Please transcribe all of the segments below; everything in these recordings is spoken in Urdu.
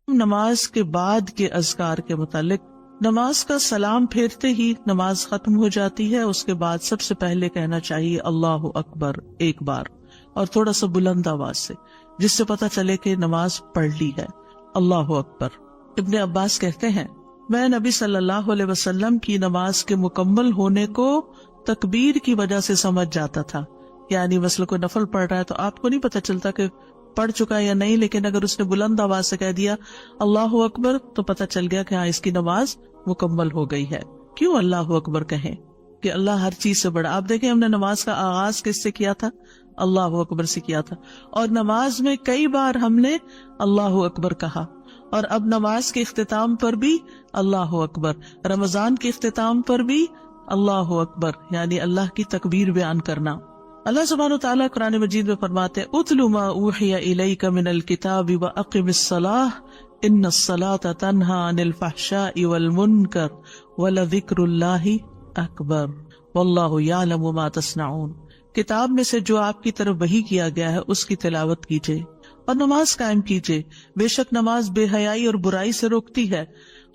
نماز کے بعد کے اذکار کے متعلق، نماز کا سلام پھیرتے ہی نماز ختم ہو جاتی ہے. اس کے بعد سب سے پہلے کہنا چاہیے اللہ اکبر ایک بار، اور تھوڑا سا بلند آواز سے، جس سے پتہ چلے کہ نماز پڑھ لی ہے. اللہ اکبر. ابن عباس کہتے ہیں میں نبی صلی اللہ علیہ وسلم کی نماز کے مکمل ہونے کو تکبیر کی وجہ سے سمجھ جاتا تھا. یعنی مثلا کوئی نفل پڑھ رہا ہے تو آپ کو نہیں پتہ چلتا کہ پڑھ چکا ہے یا نہیں، لیکن اگر اس نے بلند آواز سے کہہ دیا اللہ اکبر تو پتہ چل گیا کہ ہاں اس کی نماز مکمل ہو گئی ہے. کیوں اللہ اکبر کہیں؟ کہ اللہ ہر چیز سے بڑا. آپ دیکھیں ہم نے نماز کا آغاز کس سے کیا تھا؟ اللہ اکبر سے کیا تھا، اور نماز میں کئی بار ہم نے اللہ اکبر کہا، اور اب نماز کے اختتام پر بھی اللہ اکبر، رمضان کے اختتام پر بھی اللہ اکبر، یعنی اللہ کی تکبیر بیان کرنا. اللہ سبحانہ وتعالیٰ قرآن مجید میں فرماتے ہیں اتل ما اوحی الیک من الکتاب واقم الصلاۃ ان الصلاۃ تنہی عن الفحشاء والمنکر ولذکر اللہ اکبر واللہ یعلم ما تصنعون. کتاب میں سے جو آپ کی طرف وحی کیا گیا ہے اس کی تلاوت کیجیے اور نماز قائم کیجیے. بے شک نماز بے حیائی اور برائی سے روکتی ہے،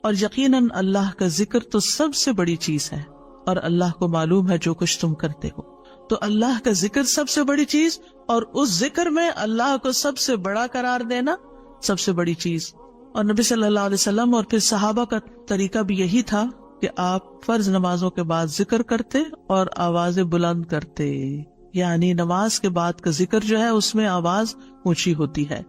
اور یقیناً اللہ کا ذکر تو سب سے بڑی چیز ہے، اور اللہ کو معلوم ہے جو کچھ تم کرتے ہو. تو اللہ کا ذکر سب سے بڑی چیز، اور اس ذکر میں اللہ کو سب سے بڑا قرار دینا سب سے بڑی چیز. اور نبی صلی اللہ علیہ وسلم اور پھر صحابہ کا طریقہ بھی یہی تھا کہ آپ فرض نمازوں کے بعد ذکر کرتے اور آوازیں بلند کرتے. یعنی نماز کے بعد کا ذکر جو ہے اس میں آواز اونچی ہوتی ہے.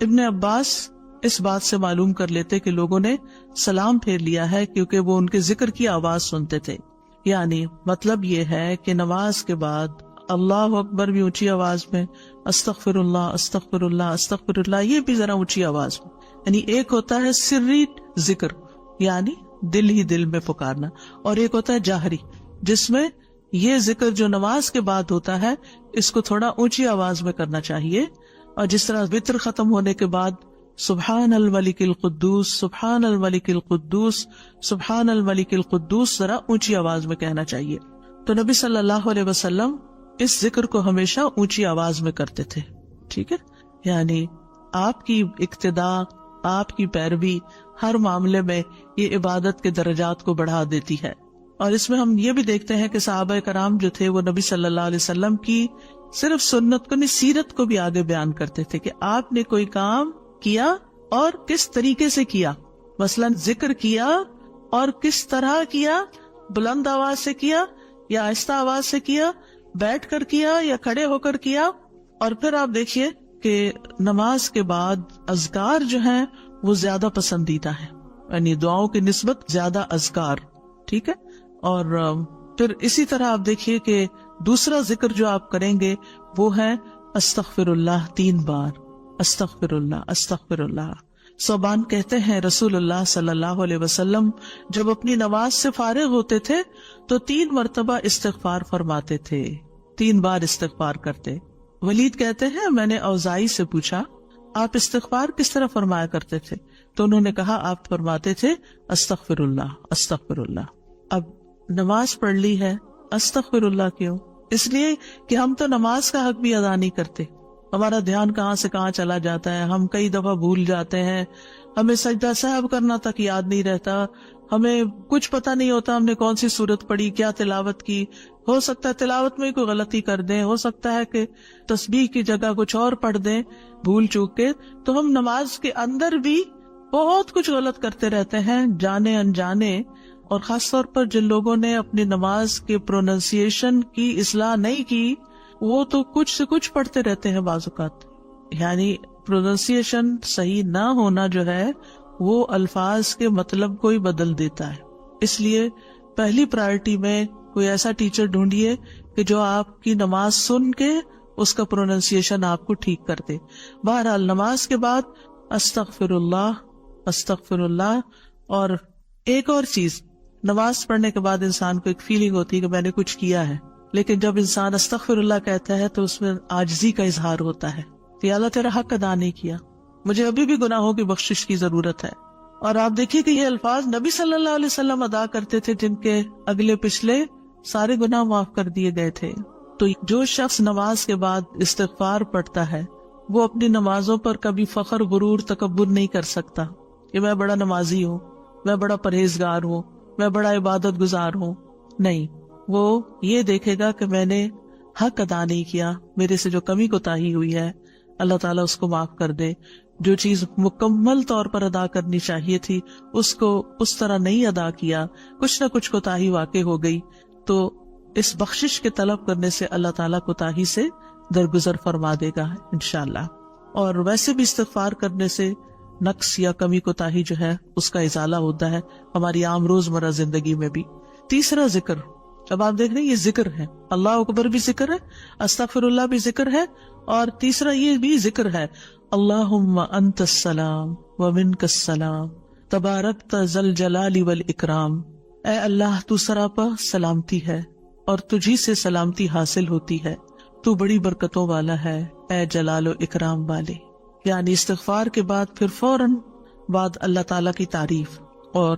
ابن عباس اس بات سے معلوم کر لیتے کہ لوگوں نے سلام پھیر لیا ہے کیونکہ وہ ان کے ذکر کی آواز سنتے تھے. یعنی مطلب یہ ہے کہ نماز کے بعد اللہ اکبر بھی اونچی آواز میں، استغفر اللہ استغفر اللہ استغفر اللہ یہ بھی ذرا اونچی آواز میں. یعنی ایک ہوتا ہے سری ذکر یعنی دل ہی دل میں پکارنا، اور ایک ہوتا ہے جاہری جس میں یہ ذکر جو نماز کے بعد ہوتا ہے اس کو تھوڑا اونچی آواز میں کرنا چاہیے. اور جس طرح وتر ختم ہونے کے بعد سبحان الملک القدوس سبحان الملک القدوس سبحان الملک القدوس ذرا اونچی آواز میں کہنا چاہیے. تو نبی صلی اللہ علیہ وسلم اس ذکر کو ہمیشہ اونچی آواز میں کرتے تھے. ٹھیک ہے، یعنی آپ کی اقتداء، آپ کی پیروی ہر معاملے میں یہ عبادت کے درجات کو بڑھا دیتی ہے. اور اس میں ہم یہ بھی دیکھتے ہیں کہ صحابہ کرام جو تھے وہ نبی صلی اللہ علیہ وسلم کی صرف سنت کو نہیں سیرت کو بھی آگے بیان کرتے تھے کہ آپ نے کوئی کام کیا اور کس طریقے سے کیا. مثلا ذکر کیا اور کس طرح کیا، بلند آواز سے کیا یا آہستہ آواز سے کیا، بیٹھ کر کیا یا کھڑے ہو کر کیا. اور پھر آپ دیکھیے کہ نماز کے بعد اذکار جو ہیں وہ زیادہ پسندیدہ ہیں، یعنی دعاؤں کی نسبت زیادہ اذکار. ٹھیک ہے، اور پھر اسی طرح آپ دیکھیے کہ دوسرا ذکر جو آپ کریں گے وہ ہے استغفر اللہ 3 بار. استغفر اللہ استغفر اللہ. صوبان کہتے ہیں رسول اللہ صلی اللہ علیہ وسلم جب اپنی نماز سے فارغ ہوتے تھے تو 3 مرتبہ استغفار فرماتے تھے، 3 بار استغفار کرتے. ولید کہتے ہیں میں نے اوزائی سے پوچھا آپ استغفار کس طرح فرمایا کرتے تھے؟ تو انہوں نے کہا آپ فرماتے تھے استغفر اللہ استغفر اللہ. اب نماز پڑھ لی ہے، استغفر اللہ کیوں؟ اس لیے کہ ہم تو نماز کا حق بھی ادا نہیں کرتے. ہمارا دھیان کہاں سے کہاں چلا جاتا ہے، ہم کئی دفعہ بھول جاتے ہیں، ہمیں سجدہ سہو کرنا تک یاد نہیں رہتا، ہمیں کچھ پتہ نہیں ہوتا ہم نے کون سی سورت پڑھی، کیا تلاوت کی. ہو سکتا ہے تلاوت میں کوئی غلطی کر دیں، ہو سکتا ہے کہ تسبیح کی جگہ کچھ اور پڑھ دیں بھول چوک کے. تو ہم نماز کے اندر بھی بہت کچھ غلط کرتے رہتے ہیں جانے انجانے. اور خاص طور پر جن لوگوں نے اپنی نماز کے پروننسیشن کی اصلاح نہیں کی وہ تو کچھ سے کچھ پڑھتے رہتے ہیں بعض اوقات. یعنی پروننسیشن صحیح نہ ہونا جو ہے وہ الفاظ کے مطلب کو ہی بدل دیتا ہے. اس لیے پہلی پرائرٹی میں کوئی ایسا ٹیچر ڈھونڈیے کہ جو آپ کی نماز سن کے اس کا پروننسیشن آپ کو ٹھیک کر دے. بہرحال نماز کے بعد استغفر اللہ استغفر اللہ. اور ایک اور چیز، نماز پڑھنے کے بعد انسان کو ایک فیلنگ ہوتی ہے کہ میں نے کچھ کیا ہے، لیکن جب انسان استغفر اللہ کہتا ہے تو اس میں عاجزی کا اظہار ہوتا ہے کہ اللہ تیرا حق ادا نہیں کیا، مجھے ابھی بھی گناہوں کی بخشش کی ضرورت ہے. اور آپ دیکھیے کہ یہ الفاظ نبی صلی اللہ علیہ وسلم ادا کرتے تھے جن کے اگلے پچھلے سارے گناہ معاف کر دیے گئے تھے. تو جو شخص نماز کے بعد استغفار پڑھتا ہے وہ اپنی نمازوں پر کبھی فخر غرور تکبر نہیں کر سکتا. کہ میں بڑا نمازی ہوں، میں بڑا پرہیزگار ہوں، میں بڑا عبادت گزار ہوں. نہیں، وہ یہ دیکھے گا کہ میں نے حق ادا نہیں کیا، میرے سے جو کمی کوتاہی ہوئی ہے اللہ تعالیٰ اس کو معاف کر دے. جو چیز مکمل طور پر ادا کرنی چاہیے تھی اس کو اس طرح نہیں ادا کیا، کچھ نہ کچھ کوتاہی واقع ہو گئی، تو اس بخشش کے طلب کرنے سے اللہ تعالیٰ کوتاہی سے درگزر فرما دے گا انشاءاللہ. اور ویسے بھی استغفار کرنے سے نقص یا کمی کوتاہی جو ہے اس کا ازالہ ہوتا ہے ہماری عام روزمرہ زندگی میں بھی. تیسرا ذکر، اب آپ دیکھ رہے ہیں یہ ذکر ہے، اللہ اکبر بھی ذکر ہے، استغفر اللہ بھی ذکر ہے، اور تیسرا یہ بھی ذکر ہے، اللہم انت السلام ومنک السلام تبارکت ذل جلال والاکرام. اے اللہ تو سراپا سلامتی ہے اور تجھی سے سلامتی حاصل ہوتی ہے، تو بڑی برکتوں والا ہے اے جلال و اکرام والے. یعنی استغفار کے بعد پھر فوراً بعد اللہ تعالیٰ کی تعریف اور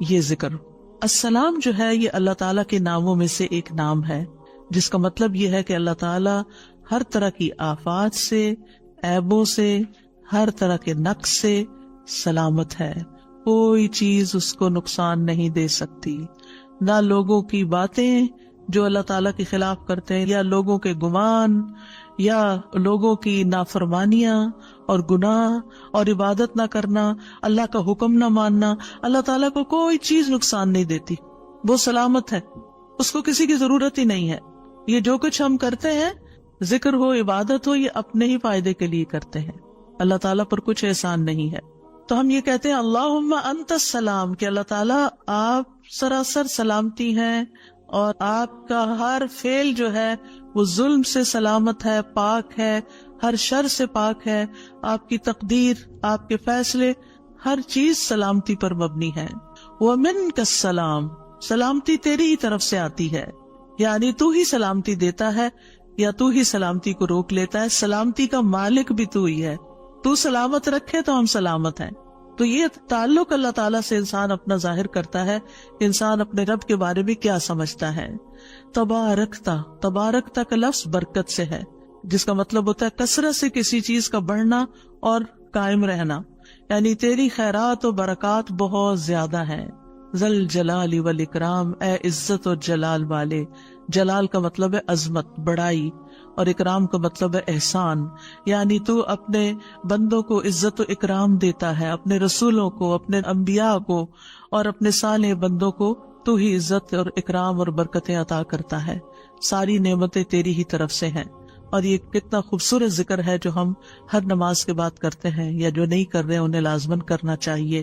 یہ ذکر. السلام جو ہے یہ اللہ تعالیٰ کے ناموں میں سے ایک نام ہے، جس کا مطلب یہ ہے کہ اللہ تعالیٰ ہر طرح کی آفات سے، عیبوں سے، ہر طرح کے نقص سے سلامت ہے. کوئی چیز اس کو نقصان نہیں دے سکتی، نہ لوگوں کی باتیں جو اللہ تعالیٰ کے خلاف کرتے ہیں، یا لوگوں کے گمان، یا لوگوں کی نافرمانیاں اور گناہ اور عبادت نہ کرنا، اللہ کا حکم نہ ماننا. اللہ تعالیٰ کو کوئی چیز نقصان نہیں دیتی، وہ سلامت ہے، اس کو کسی کی ضرورت ہی نہیں ہے. یہ جو کچھ ہم کرتے ہیں، ذکر ہو، عبادت ہو، یہ اپنے ہی فائدے کے لیے کرتے ہیں، اللہ تعالیٰ پر کچھ احسان نہیں ہے. تو ہم یہ کہتے ہیں اللہم انت السلام، کہ اللہ تعالیٰ آپ سراسر سلامتی ہیں اور آپ کا ہر فعل جو ہے وہ ظلم سے سلامت ہے، پاک ہے، ہر شر سے پاک ہے. آپ کی تقدیر، آپ کے فیصلے، ہر چیز سلامتی پر مبنی ہے. وَمِنْكَ السَّلَامُ، سلامتی تیری ہی طرف سے آتی ہے، یعنی تو ہی سلامتی دیتا ہے یا تو ہی سلامتی کو روک لیتا ہے. سلامتی کا مالک بھی تو ہی ہے، تو سلامت رکھے تو ہم سلامت ہیں. تو یہ تعلق اللہ تعالیٰ سے انسان اپنا ظاہر کرتا ہے، انسان اپنے رب کے بارے میں کیا سمجھتا ہے. تبارکتا، تبارکتا کا لفظ برکت سے ہے، جس کا مطلب ہوتا ہے کثرت سے کسی چیز کا بڑھنا اور قائم رہنا، یعنی تیری خیرات و برکات بہت زیادہ ہیں. ذل جلال والاکرام، اے عزت اور جلال والے. جلال کا مطلب ہے عظمت، بڑائی، اور اکرام کا مطلب ہے احسان. یعنی تو اپنے بندوں کو عزت و اکرام دیتا ہے، اپنے رسولوں کو، اپنے انبیاء کو اور اپنے صالح بندوں کو تو ہی عزت اور اکرام اور برکتیں عطا کرتا ہے. ساری نعمتیں تیری ہی طرف سے ہیں. اور یہ کتنا خوبصورت ذکر ہے جو ہم ہر نماز کے بعد کرتے ہیں، یا جو نہیں کر رہے انہیں لازماً کرنا چاہیے،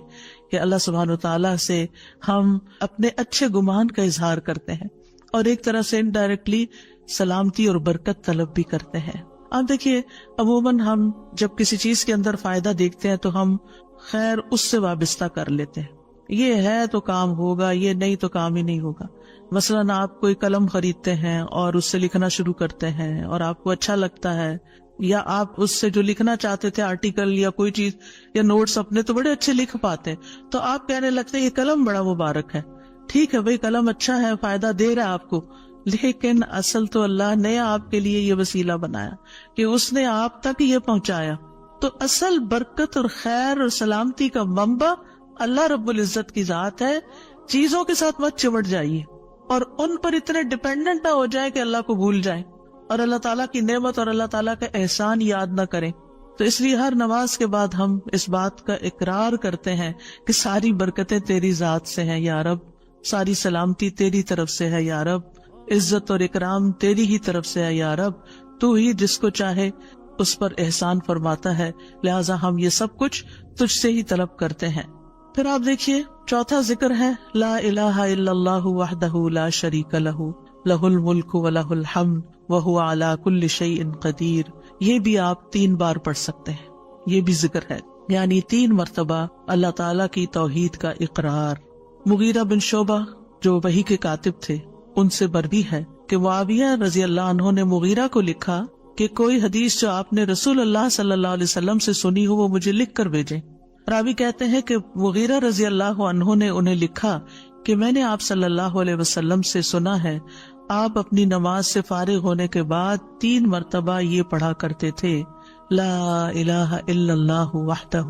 کہ اللہ سبحانہ وتعالیٰ سے ہم اپنے اچھے گمان کا اظہار کرتے ہیں اور ایک طرح سے انڈائریکٹلی سلامتی اور برکت طلب بھی کرتے ہیں. آپ دیکھیے عموماً ہم جب کسی چیز کے اندر فائدہ دیکھتے ہیں تو ہم خیر اس سے وابستہ کر لیتے ہیں، یہ ہے تو کام ہوگا، یہ نہیں تو کام ہی نہیں ہوگا. مثلاً آپ کوئی قلم خریدتے ہیں اور اس سے لکھنا شروع کرتے ہیں اور آپ کو اچھا لگتا ہے، یا آپ اس سے جو لکھنا چاہتے تھے آرٹیکل یا کوئی چیز یا نوٹس اپنے تو بڑے اچھے لکھ پاتے ہیں، تو آپ کہنے لگتے ہیں یہ قلم بڑا مبارک ہے. ٹھیک ہے بھائی، قلم اچھا ہے، فائدہ دے رہا ہے آپ کو، لیکن اصل تو اللہ نے آپ کے لیے یہ وسیلہ بنایا کہ اس نے آپ تک یہ پہنچایا. تو اصل برکت اور خیر اور سلامتی کا منبع اللہ رب العزت کی ذات ہے. چیزوں کے ساتھ مت چمٹ جائیے اور ان پر اتنے ڈیپینڈنٹ نہ ہو جائے کہ اللہ کو بھول جائیں اور اللہ تعالیٰ کی نعمت اور اللہ تعالیٰ کا احسان یاد نہ کریں. تو اس لیے ہر نماز کے بعد ہم اس بات کا اقرار کرتے ہیں کہ ساری برکتیں تیری ذات سے ہیں یا رب، ساری سلامتی تیری طرف سے ہے یا رب، عزت اور اکرام تیری ہی طرف سے ہے یا رب، تو ہی جس کو چاہے اس پر احسان فرماتا ہے، لہٰذا ہم یہ سب کچھ تجھ سے ہی طلب کرتے ہیں. پھر آپ دیکھیے چوتھا ذکر ہے لا الہ الا اللہ وحدہ لا شریک لہ لہ الملک ولہ الحمد وہو علی کل شیء قدیر. یہ بھی آپ 3 بار پڑھ سکتے ہیں، یہ بھی ذکر ہے، یعنی 3 مرتبہ اللہ تعالیٰ کی توحید کا اقرار. مغیرہ بن شعبہ جو وحی کے کاتب تھے ان سے مروی ہے کہ معاویہ رضی اللہ عنہ نے مغیرہ کو لکھا کہ کوئی حدیث جو آپ نے رسول اللہ صلی اللہ علیہ وسلم سے سنی ہو وہ مجھے لکھ کر بھیجیں. راوی کہتے ہیں کہ مغیرہ رضی اللہ عنہ نے انہیں لکھا کہ میں نے آپ صلی اللہ علیہ وسلم سے سنا ہے آپ اپنی نماز سے فارغ ہونے کے بعد 3 مرتبہ یہ پڑھا کرتے تھے لا الہ الا اللہ وحدہ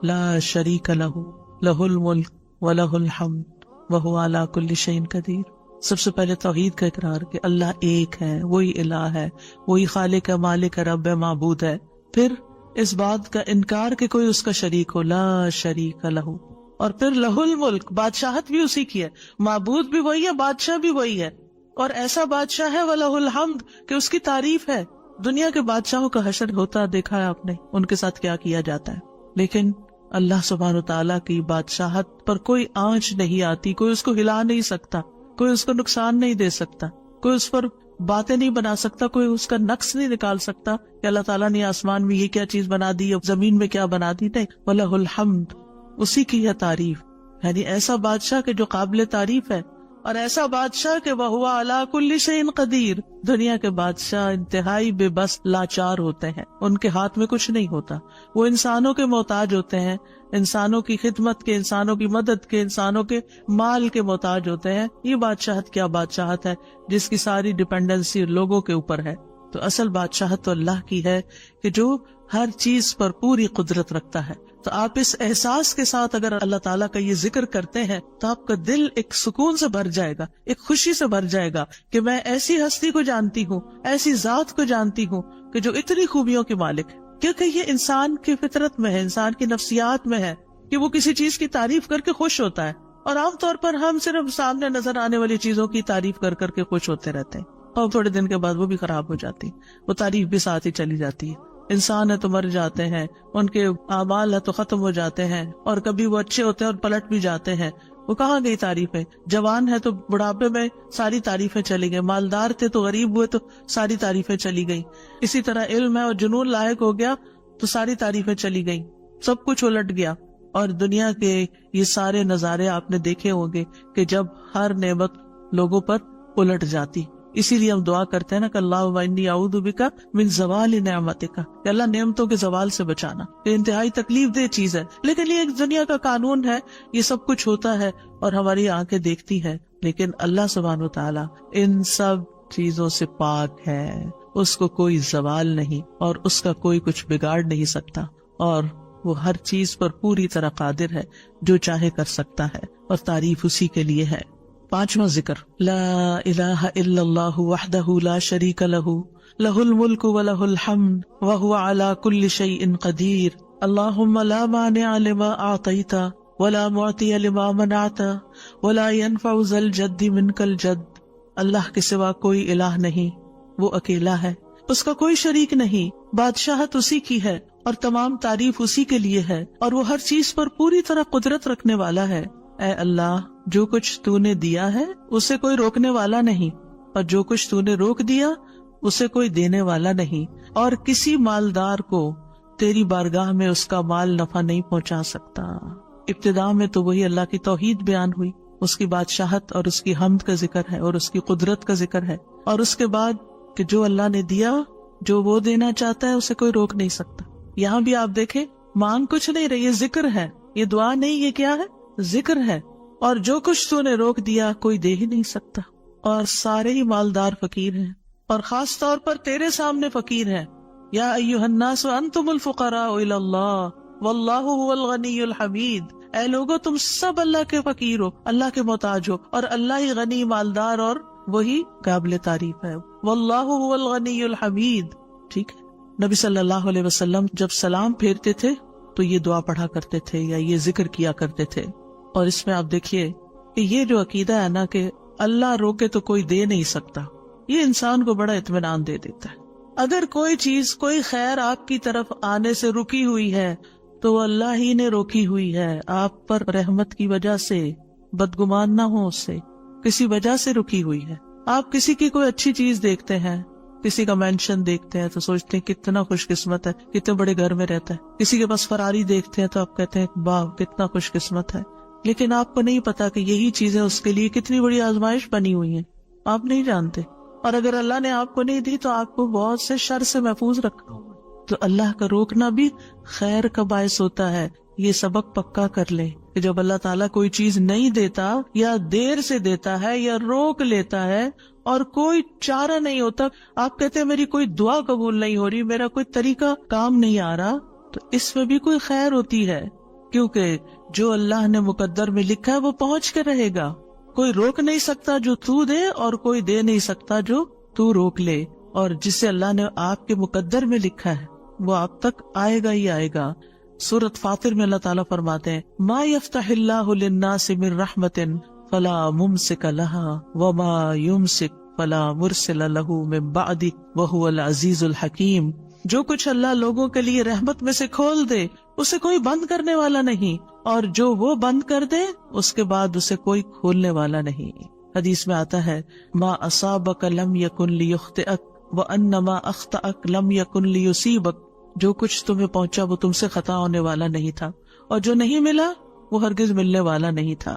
لا شریک لہ لہ الملک ولہ الحمد وہو علی کل شیء قدیر. سب سے پہلے توحید کا اقرار کہ اللہ ایک ہے، وہی الہ ہے، وہی خالق ہے، مالک ہے، رب ہے، معبود ہے. پھر اس بات کا انکار کہ کوئی اس کا شریک ہو، لا شریک لہ. اور پھر لہ الملک، بادشاہت بھی اسی کی ہے، معبود بھی وہی ہے، بادشاہ بھی وہی ہے، اور ایسا بادشاہ ہے وَلَهُ الْحَمْدُ کہ اس کی تعریف ہے. دنیا کے بادشاہوں کا حشر ہوتا دیکھا ہے آپ نے، ان کے ساتھ کیا کیا جاتا ہے. لیکن اللہ سبحانہ وتعالیٰ کی بادشاہت پر کوئی آنچ نہیں آتی، کوئی اس کو ہلا نہیں سکتا، کوئی اس کو نقصان نہیں دے سکتا، کوئی اس پر باتیں نہیں بنا سکتا، کوئی اس کا نقص نہیں نکال سکتا کہ اللہ تعالیٰ نے آسمان میں یہ کیا چیز بنا دی، اب زمین میں کیا بنا دی. نہیں، وَلَهُ الْحَمْدُ، اسی کی ہے تعریف. یعنی ایسا بادشاہ کہ جو قابل تعریف ہے، اور ایسا بادشاہ کہ وَهُوَ عَلَى كُلِّ شَيْءٍ قَدِيرٌ. دنیا کے بادشاہ انتہائی بے بس لاچار ہوتے ہیں، ان کے ہاتھ میں کچھ نہیں ہوتا، وہ انسانوں کے محتاج ہوتے ہیں، انسانوں کی خدمت کے، انسانوں کی مدد کے، انسانوں کے مال کے محتاج ہوتے ہیں. یہ بادشاہت کیا بادشاہت ہے جس کی ساری ڈیپینڈنسی لوگوں کے اوپر ہے. تو اصل بادشاہت تو اللہ کی ہے کہ جو ہر چیز پر پوری قدرت رکھتا ہے. تو آپ اس احساس کے ساتھ اگر اللہ تعالیٰ کا یہ ذکر کرتے ہیں تو آپ کا دل ایک سکون سے بھر جائے گا، ایک خوشی سے بھر جائے گا کہ میں ایسی ہستی کو جانتی ہوں، ایسی ذات کو جانتی ہوں کہ جو اتنی خوبیوں کے مالک ہے. کیونکہ یہ انسان کی فطرت میں ہے، انسان کی نفسیات میں ہے کہ وہ کسی چیز کی تعریف کر کے خوش ہوتا ہے. اور عام طور پر ہم صرف سامنے نظر آنے والی چیزوں کی تعریف کر کر کے خوش ہوتے رہتے ہیں، اور تھوڑے دن کے بعد وہ بھی خراب ہو جاتی، وہ تعریف بھی ساتھ ہی چلی جاتی ہے. انسان ہے تو مر جاتے ہیں، ان کے اعمال ہے تو ختم ہو جاتے ہیں، اور کبھی وہ اچھے ہوتے ہیں اور پلٹ بھی جاتے ہیں. وہ کہاں گئی تعریفیں؟ جوان ہے تو بڑھاپے میں ساری تعریفیں چلی گئی، مالدار تھے تو غریب ہوئے تو ساری تعریفیں چلی گئی. اسی طرح علم ہے اور جنون لاحق ہو گیا تو ساری تعریفیں چلی گئی، سب کچھ الٹ گیا. اور دنیا کے یہ سارے نظارے آپ نے دیکھے ہوں گے کہ جب ہر نعمت لوگوں پر الٹ جاتی. اسی لیے ہم دعا کرتے ہیں نا کہ اللہم انی اعوذ بک من زوال نعمتک، کہ اللہ نعمتوں کے زوال سے بچانا. یہ انتہائی تکلیف دہ چیز ہے، لیکن یہ ایک دنیا کا قانون ہے، یہ سب کچھ ہوتا ہے اور ہماری آنکھیں دیکھتی ہیں. لیکن اللہ سبحانہ و تعالی ان سب چیزوں سے پاک ہے، اس کو کوئی زوال نہیں اور اس کا کوئی کچھ بگاڑ نہیں سکتا، اور وہ ہر چیز پر پوری طرح قادر ہے، جو چاہے کر سکتا ہے، اور تعریف اسی کے لیے ہے. پانچواں ذکر، لا الہ الا اللہ وحدہ لا شریک لہ لہ الملک ولہ الحمد وہو علی کل شیء قدیر. اللہم لا مانع لما اعطیت ولا معطی لما منعت ولا ينفع ذا الجد منک الجد. اللہ کے سوا کوئی الہ نہیں، وہ اکیلا ہے، اس کا کوئی شریک نہیں، بادشاہت اسی کی ہے اور تمام تعریف اسی کے لیے ہے، اور وہ ہر چیز پر پوری طرح قدرت رکھنے والا ہے. اے اللہ، جو کچھ تو نے دیا ہے اسے کوئی روکنے والا نہیں، اور جو کچھ تو نے روک دیا اسے کوئی دینے والا نہیں، اور کسی مالدار کو تیری بارگاہ میں اس کا مال نفع نہیں پہنچا سکتا. ابتدا میں تو وہی اللہ کی توحید بیان ہوئی، اس کی بادشاہت اور اس کی حمد کا ذکر ہے اور اس کی قدرت کا ذکر ہے، اور اس کے بعد کہ جو اللہ نے دیا، جو وہ دینا چاہتا ہے اسے کوئی روک نہیں سکتا. یہاں بھی آپ دیکھیں، مانگ کچھ نہیں رہی، یہ ذکر ہے، یہ دعا نہیں، یہ کیا ہے؟ ذکر ہے. اور جو کچھ تو نے روک دیا کوئی دے ہی نہیں سکتا، اور سارے ہی مالدار فقیر ہیں، اور خاص طور پر تیرے سامنے فقیر ہیں. یا ایھا الناس انتم الفقراء الی اللہ واللہ هو الغنی الحمید. اے لوگو، تم سب اللہ کے فقیر ہو، اللہ کے محتاج ہو، اور اللہ ہی غنی، مالدار اور وہی قابل تعریف ہے. واللہ هو الغنی الحمید. ٹھیک ہے. نبی صلی اللہ علیہ وسلم جب سلام پھیرتے تھے تو یہ دعا پڑھا کرتے تھے یا یہ ذکر کیا کرتے تھے. اور اس میں آپ دیکھیے کہ یہ جو عقیدہ ہے نا کہ اللہ روکے تو کوئی دے نہیں سکتا، یہ انسان کو بڑا اطمینان دے دیتا ہے. اگر کوئی چیز، کوئی خیر آپ کی طرف آنے سے رکی ہوئی ہے تو وہ اللہ ہی نے روکی ہوئی ہے، آپ پر رحمت کی وجہ سے. بدگمان نہ ہو، اس سے کسی وجہ سے رکی ہوئی ہے. آپ کسی کی کوئی اچھی چیز دیکھتے ہیں، کسی کا مینشن دیکھتے ہیں تو سوچتے ہیں کتنا خوش قسمت ہے، کتنے بڑے گھر میں رہتا ہے. کسی کے پاس فراری دیکھتے ہیں تو آپ کہتے ہیں واہ کتنا خوش قسمت ہے. لیکن آپ کو نہیں پتا کہ یہی چیزیں اس کے لیے کتنی بڑی آزمائش بنی ہوئی ہیں، آپ نہیں جانتے. اور اگر اللہ نے آپ کو نہیں دی تو آپ کو بہت سے شر سے محفوظ رکھا. تو اللہ کا روکنا بھی خیر کا باعث ہوتا ہے. یہ سبق پکا کر لیں کہ جب اللہ تعالیٰ کوئی چیز نہیں دیتا یا دیر سے دیتا ہے یا روک لیتا ہے اور کوئی چارہ نہیں ہوتا، آپ کہتے ہیں میری کوئی دعا قبول نہیں ہو رہی، میرا کوئی طریقہ کام نہیں آ رہا، تو اس میں بھی کوئی خیر ہوتی ہے. کیونکہ جو اللہ نے مقدر میں لکھا ہے وہ پہنچ کے رہے گا. کوئی روک نہیں سکتا جو تو دے، اور کوئی دے نہیں سکتا جو تو روک لے. اور جسے اللہ نے آپ کے مقدر میں لکھا ہے وہ آپ تک آئے گا ہی آئے گا. سورۃ فاطر میں اللہ تعالیٰ فرماتے ہیں ما یفتح اللہ للناس من رحمت فلا ممسک لها وما یمسک فلا مرسل له من بعدہ وہو العزیز الحکیم. جو کچھ اللہ لوگوں کے لیے رحمت میں سے کھول دے اسے کوئی بند کرنے والا نہیں، اور جو وہ بند کر دے اس کے بعد اسے کوئی کھولنے والا نہیں. حدیث میں آتا ہے ما اصابک لم یکن لیخطئک وان ما اخطأک لم یکن لیصیبک. جو کچھ تمہیں پہنچا وہ تم سے خطا ہونے والا نہیں تھا، اور جو نہیں ملا وہ ہرگز ملنے والا نہیں تھا.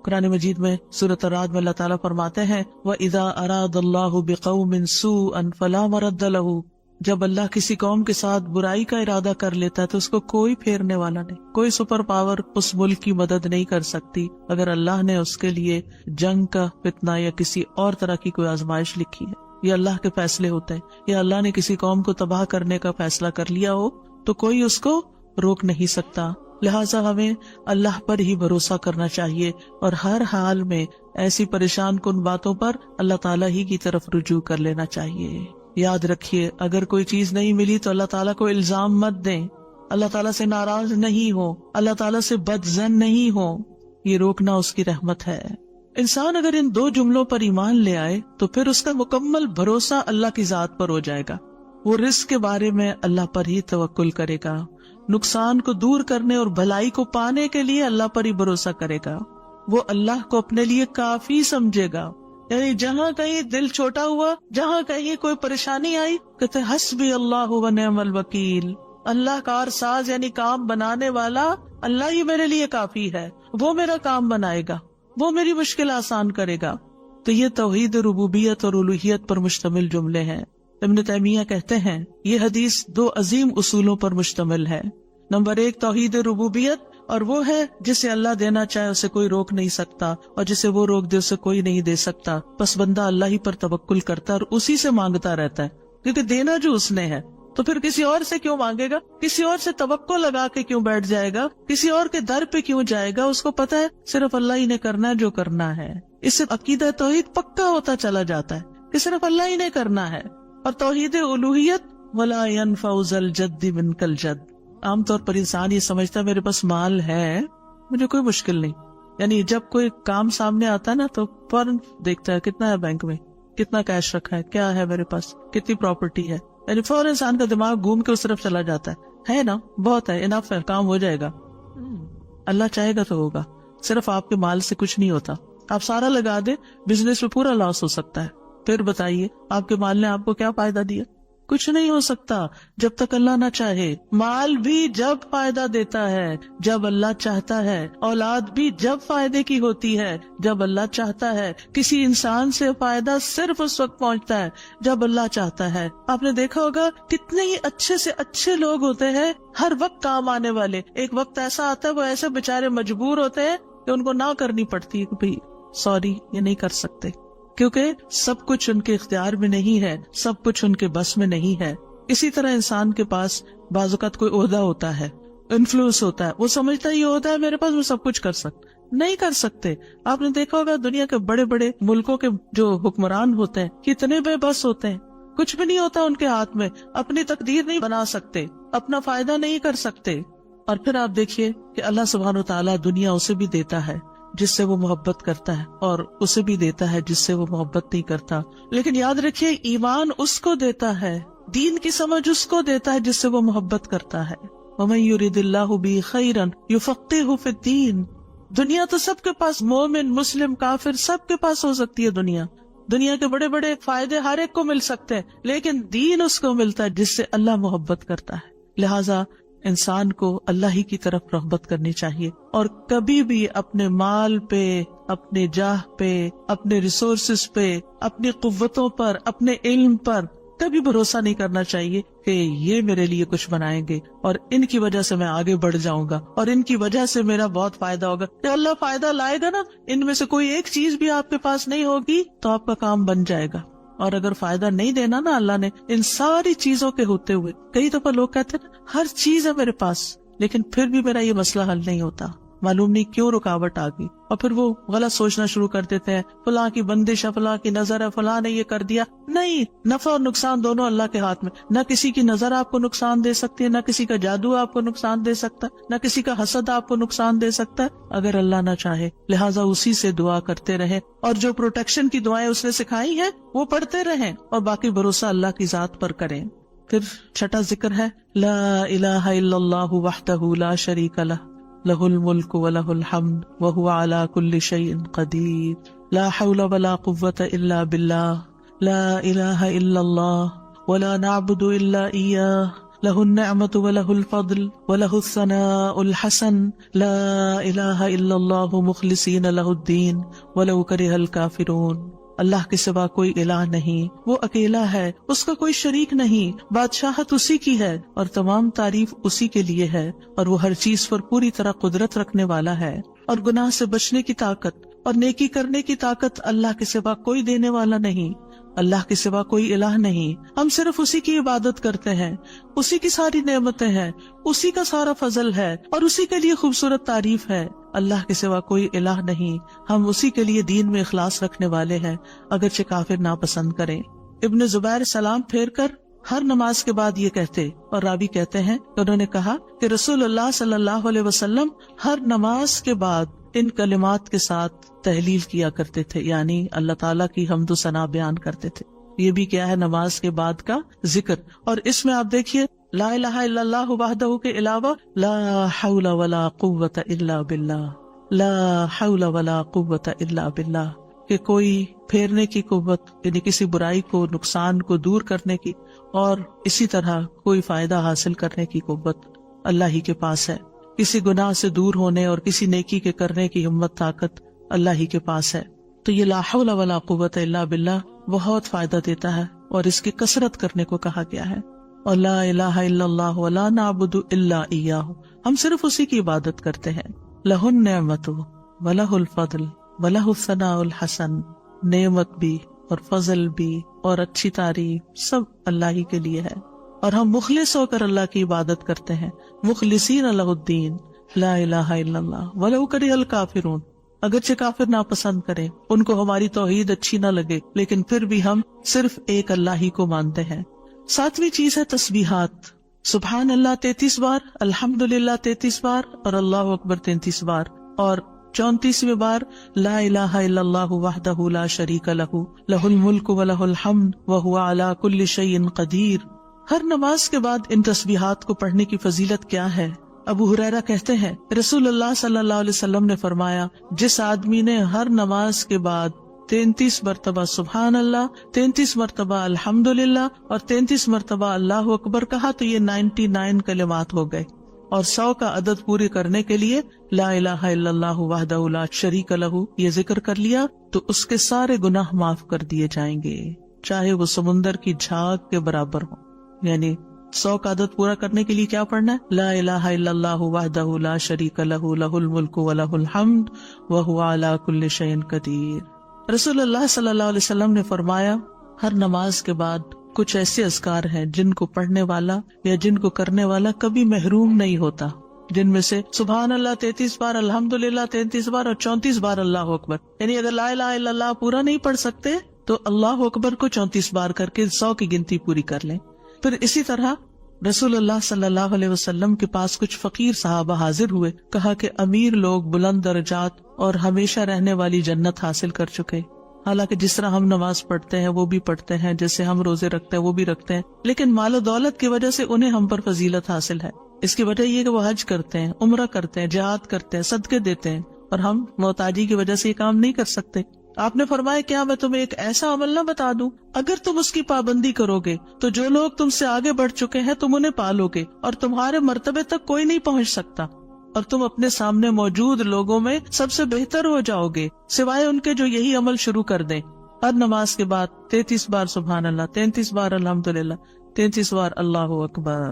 قرآن مجید میں سورۃ الرعد میں اللہ تعالیٰ فرماتے ہیں وَإِذَا أَرَادَ اللَّهُ بِقَوْمٍ سُوءًا فَلَا مَرَدَّ لَهُ. جب اللہ کسی قوم کے ساتھ برائی کا ارادہ کر لیتا ہے تو اس کو کوئی پھیرنے والا نہیں، کوئی سپر پاور اس ملک کی مدد نہیں کر سکتی اگر اللہ نے اس کے لیے جنگ کا فتنہ یا کسی اور طرح کی کوئی آزمائش لکھی ہے. یہ اللہ کے فیصلے ہوتے ہیں. یا اللہ نے کسی قوم کو تباہ کرنے کا فیصلہ کر لیا ہو تو کوئی اس کو روک نہیں سکتا. لہٰذا ہمیں اللہ پر ہی بھروسہ کرنا چاہیے، اور ہر حال میں ایسی پریشان کن باتوں پر اللہ تعالیٰ ہی کی طرف رجوع کر لینا چاہیے. یاد رکھیے اگر کوئی چیز نہیں ملی تو اللہ تعالیٰ کو الزام مت دیں، اللہ تعالیٰ سے ناراض نہیں ہو، اللہ تعالیٰ سے بدظن نہیں ہو. یہ روکنا اس کی رحمت ہے. انسان اگر ان دو جملوں پر ایمان لے آئے تو پھر اس کا مکمل بھروسہ اللہ کی ذات پر ہو جائے گا. وہ رزق کے بارے میں اللہ پر ہی توکل کرے گا، نقصان کو دور کرنے اور بھلائی کو پانے کے لیے اللہ پر ہی بھروسہ کرے گا. وہ اللہ کو اپنے لیے کافی سمجھے گا. یعنی جہاں کہیں دل چھوٹا ہوا، جہاں کہیں کوئی پریشانی آئی، کہتے حسبی اللہ و نعم الوکیل. اللہ کار ساز یعنی کام بنانے والا اللہ ہی میرے لیے کافی ہے. وہ میرا کام بنائے گا، وہ میری مشکل آسان کرے گا. تو یہ توحید ربوبیت اور الوہیت پر مشتمل جملے ہیں. ابن تیمیہ کہتے ہیں یہ حدیث دو عظیم اصولوں پر مشتمل ہے. نمبر 1 توحید ربوبیت، اور وہ ہے جسے اللہ دینا چاہے اسے کوئی روک نہیں سکتا، اور جسے وہ روک دے اسے کوئی نہیں دے سکتا. بس بندہ اللہ ہی پر توکل کرتا ہے اور اسی سے مانگتا رہتا ہے، کیونکہ دینا جو اس نے ہے تو پھر کسی اور سے کیوں مانگے گا، کسی اور سے توقع لگا کے کیوں بیٹھ جائے گا، کسی اور کے در پہ کیوں جائے گا. اس کو پتا ہے صرف اللہ ہی نے کرنا ہے جو کرنا ہے. اس سے عقیدہ توحید پکا ہوتا چلا جاتا ہے کہ صرف اللہ ہی نے کرنا ہے. اور توحید الوہیت ولا ينفع ذا الجد منک الجد. عام طور پر انسان یہ سمجھتا ہے میرے پاس مال ہے مجھے کوئی مشکل نہیں. یعنی جب کوئی کام سامنے آتا ہے نا تو فوراً دیکھتا ہے کتنا ہے بینک میں، کتنا کیش رکھا ہے، کیا ہے میرے پاس، کتنی پراپرٹی ہے. یعنی فوراً انسان کا دماغ گھوم کے اس طرف چلا جاتا ہے نا بہت ہے، انف ہے، کام ہو جائے گا. اللہ چاہے گا تو ہوگا. صرف آپ کے مال سے کچھ نہیں ہوتا. آپ سارا لگا دیں بزنس میں پورا لاس ہو سکتا ہے. پھر بتائیے آپ کے مال نے آپ کو کیا فائدہ دیا؟ کچھ نہیں ہو سکتا جب تک اللہ نہ چاہے. مال بھی جب فائدہ دیتا ہے جب اللہ چاہتا ہے، اولاد بھی جب فائدے کی ہوتی ہے جب اللہ چاہتا ہے. کسی انسان سے فائدہ صرف اس وقت پہنچتا ہے جب اللہ چاہتا ہے. آپ نے دیکھا ہوگا کتنے ہی اچھے سے اچھے لوگ ہوتے ہیں ہر وقت کام آنے والے. ایک وقت ایسا آتا ہے وہ ایسے بےچارے مجبور ہوتے ہیں کہ ان کو نہ کرنی پڑتی ہے کہ بھائی سوری یہ نہیں کر سکتے، کیونکہ سب کچھ ان کے اختیار میں نہیں ہے، سب کچھ ان کے بس میں نہیں ہے. اسی طرح انسان کے پاس بعض اوقات کوئی عہدہ ہوتا ہے، انفلوئنس ہوتا ہے، وہ سمجھتا ہے یہ عہدہ ہے میرے پاس میں سب کچھ کر سکتا. نہیں کر سکتے. آپ نے دیکھا ہوگا دنیا کے بڑے بڑے ملکوں کے جو حکمران ہوتے ہیں کتنے بے بس ہوتے ہیں، کچھ بھی نہیں ہوتا ان کے ہاتھ میں، اپنی تقدیر نہیں بنا سکتے، اپنا فائدہ نہیں کر سکتے. اور پھر آپ دیکھیے کہ اللہ سبحانہ و تعالیٰ دنیا اسے بھی دیتا ہے جس سے وہ محبت کرتا ہے، اور اسے بھی دیتا ہے جس سے وہ محبت نہیں کرتا. لیکن یاد رکھیے ایمان اس کو دیتا ہے، دین کی سمجھ اس کو دیتا ہے جس سے وہ محبت کرتا ہے. وَمَن يُرِدِ اللَّهُ بِهِ خَيْرًا يُفَقِّهْهُ فِي الدِّينِ. دنیا تو سب کے پاس، مومن مسلم کافر سب کے پاس ہو سکتی ہے. دنیا کے بڑے بڑے فائدے ہر ایک کو مل سکتے ہیں، لیکن دین اس کو ملتا ہے جس سے اللہ محبت کرتا ہے. لہٰذا انسان کو اللہ ہی کی طرف رغبت کرنی چاہیے، اور کبھی بھی اپنے مال پہ، اپنے جاہ پہ، اپنے ریسورسز پہ، اپنی قوتوں پر، اپنے علم پر کبھی بھروسہ نہیں کرنا چاہیے کہ یہ میرے لیے کچھ بنائیں گے اور ان کی وجہ سے میں آگے بڑھ جاؤں گا اور ان کی وجہ سے میرا بہت فائدہ ہوگا. کہ اللہ فائدہ لائے گا نا، ان میں سے کوئی ایک چیز بھی آپ کے پاس نہیں ہوگی تو آپ کا کام بن جائے گا. اور اگر فائدہ نہیں دینا نا اللہ نے ان ساری چیزوں کے ہوتے ہوئے، کئی دفعہ لوگ کہتے ہیں ہر چیز ہے میرے پاس لیکن پھر بھی میرا یہ مسئلہ حل نہیں ہوتا، معلوم نہیں کیوں رکاوٹ آ گئی، اور پھر وہ غلط سوچنا شروع کر دیتے ہیں، فلاں کی بندش ہے، فلاں کی نظر ہے، فلاں نے یہ کر دیا۔ نہیں، نفع اور نقصان دونوں اللہ کے ہاتھ میں، نہ کسی کی نظر آپ کو نقصان دے سکتی ہے، نہ کسی کا جادو آپ کو نقصان دے سکتا ہے، نہ کسی کا حسد آپ کو نقصان دے سکتا ہے اگر اللہ نہ چاہے۔ لہٰذا اسی سے دعا کرتے رہیں، اور جو پروٹیکشن کی دعائیں اس نے سکھائی ہیں وہ پڑھتے رہیں، اور باقی بھروسہ اللہ کی ذات پر کریں۔ پھر چھٹا ذکر ہے لا الہ الا اللہ وحدہ لا شریک لہ لہ الملک ولہ الحمد وہو علی کل شیء قدیر لا حول ولا قوة الا باللہ لا الہ الا اللہ ولا نعبد الا ایاہ لہ النعمۃ ولہ الفضل ولہ الثناء الحسن لا الہ الا اللہ مخلصین لہ الدین ولو کرہ الکافرون۔ اللہ کے سوا کوئی الہ نہیں، وہ اکیلا ہے، اس کا کوئی شریک نہیں، بادشاہت اسی کی ہے اور تمام تعریف اسی کے لیے ہے، اور وہ ہر چیز پر پوری طرح قدرت رکھنے والا ہے، اور گناہ سے بچنے کی طاقت اور نیکی کرنے کی طاقت اللہ کے سوا کوئی دینے والا نہیں، اللہ کے سوا کوئی الہ نہیں۔ ہم صرف اسی کی عبادت کرتے ہیں، اسی کی ساری نعمتیں ہیں، اسی کا سارا فضل ہے، اور اسی کے لیے خوبصورت تعریف ہے۔ اللہ کے سوا کوئی الہ نہیں، ہم اسی کے لیے دین میں اخلاص رکھنے والے ہیں، اگرچہ کافر ناپسند کریں۔ ابن زبیر سلام پھیر کر ہر نماز کے بعد یہ کہتے، اور راوی کہتے ہیں کہ انہوں نے کہا کہ رسول اللہ صلی اللہ علیہ وسلم ہر نماز کے بعد ان کلمات کے ساتھ تحلیل کیا کرتے تھے، یعنی اللہ تعالیٰ کی حمد و ثنا بیان کرتے تھے۔ یہ بھی کیا ہے نماز کے بعد کا ذکر، اور اس میں آپ دیکھیے لا الہ الا اللہ وحدہ کے علاوہ لا حول ولا قوت الا باللہ، لا حول ولا قوت الا باللہ، کہ کوئی پھیرنے کی قوت یعنی کسی برائی کو نقصان کو دور کرنے کی، اور اسی طرح کوئی فائدہ حاصل کرنے کی قوت اللہ ہی کے پاس ہے، کسی گناہ سے دور ہونے اور کسی نیکی کے کرنے کی ہمت طاقت اللہ ہی کے پاس ہے۔ تو یہ لا حول ولا قوت الا باللہ بہت فائدہ دیتا ہے، اور اس کی کثرت کرنے کو کہا گیا ہے۔ اور لا الہ الا اللہ ولا نعبد الا ایاہ، ہم صرف اسی کی عبادت کرتے ہیں۔ لہ النعمت ولہ الفضل ولہ الثناء الحسن، نعمت بھی اور فضل بھی اور اچھی تعریف سب اللہ ہی کے لیے ہے، اور ہم مخلص ہو کر اللہ کی عبادت کرتے ہیں، مخلصین لہ الدین لا الہ الا اللہ ولو کرہ الکافرون، اگرچہ کافر ناپسند کریں، ان کو ہماری توحید اچھی نہ لگے، لیکن پھر بھی ہم صرف ایک اللہ ہی کو مانتے ہیں۔ ساتویں چیز ہے تسبیحات، سبحان اللہ 33 بار، الحمدللہ 33 بار، اور اللہ اکبر 33 بار، اور 34ویں بار لا الہ الا اللہ وحدہ لا شریک لہ لہ الملک ولہ الحمد وہو علی کل شیء قدیر۔ ہر نماز کے بعد ان تسبیحات کو پڑھنے کی فضیلت کیا ہے؟ ابو ہریرہ کہتے ہیں رسول اللہ صلی اللہ علیہ وسلم نے فرمایا، جس آدمی نے ہر نماز کے بعد 33 مرتبہ سبحان اللہ، 33 مرتبہ الحمدللہ اور 33 مرتبہ اللہ اکبر کہا تو یہ 99 کلمات ہو گئے، اور 100 کا عدد پورے کرنے کے لیے لا الہ الا اللہ وحدہ لا شریک لہ یہ ذکر کر لیا تو اس کے سارے گناہ معاف کر دیے جائیں گے، چاہے وہ سمندر کی جھاگ کے برابر ہو۔ یعنی 100 کا عدد پورا کرنے کے لیے کیا پڑھنا ہے؟ لا الہ الا اللہ وحدہ لا شریک لہ لہ الملک ولہ الحمد وہو علی کل شیء قدیر۔ رسول اللہ صلی اللہ علیہ وسلم نے فرمایا ہر نماز کے بعد کچھ ایسے اذکار ہیں جن کو پڑھنے والا یا جن کو کرنے والا کبھی محروم نہیں ہوتا، جن میں سے سبحان اللہ 33 بار، الحمدللہ 33 بار اور 34 بار اللہ اکبر۔ یعنی اگر لا الہ الا اللہ پورا نہیں پڑھ سکتے تو اللہ اکبر کو 34 بار کر کے 100 کی گنتی پوری کر لیں۔ پھر اسی طرح رسول اللہ صلی اللہ علیہ وسلم کے پاس کچھ فقیر صحابہ حاضر ہوئے، کہا کہ امیر لوگ بلند درجات اور ہمیشہ رہنے والی جنت حاصل کر چکے، حالانکہ جس طرح ہم نماز پڑھتے ہیں وہ بھی پڑھتے ہیں، جیسے ہم روزے رکھتے ہیں وہ بھی رکھتے ہیں، لیکن مال و دولت کی وجہ سے انہیں ہم پر فضیلت حاصل ہے۔ اس کی وجہ یہ کہ وہ حج کرتے ہیں، عمرہ کرتے ہیں، جہاد کرتے ہیں، صدقے دیتے ہیں، اور ہم محتاجی کی وجہ سے یہ کام نہیں کر سکتے۔ آپ نے فرمایا کیا میں تمہیں ایک ایسا عمل نہ بتا دوں، اگر تم اس کی پابندی کرو گے تو جو لوگ تم سے آگے بڑھ چکے ہیں تم انہیں پالو گے، اور تمہارے مرتبے تک کوئی نہیں پہنچ سکتا، اور تم اپنے سامنے موجود لوگوں میں سب سے بہتر ہو جاؤ گے، سوائے ان کے جو یہی عمل شروع کر دیں۔ ہر نماز کے بعد 33 بار سبحان اللہ، 33 بار الحمدللہ، 33 بار اللہ اکبر،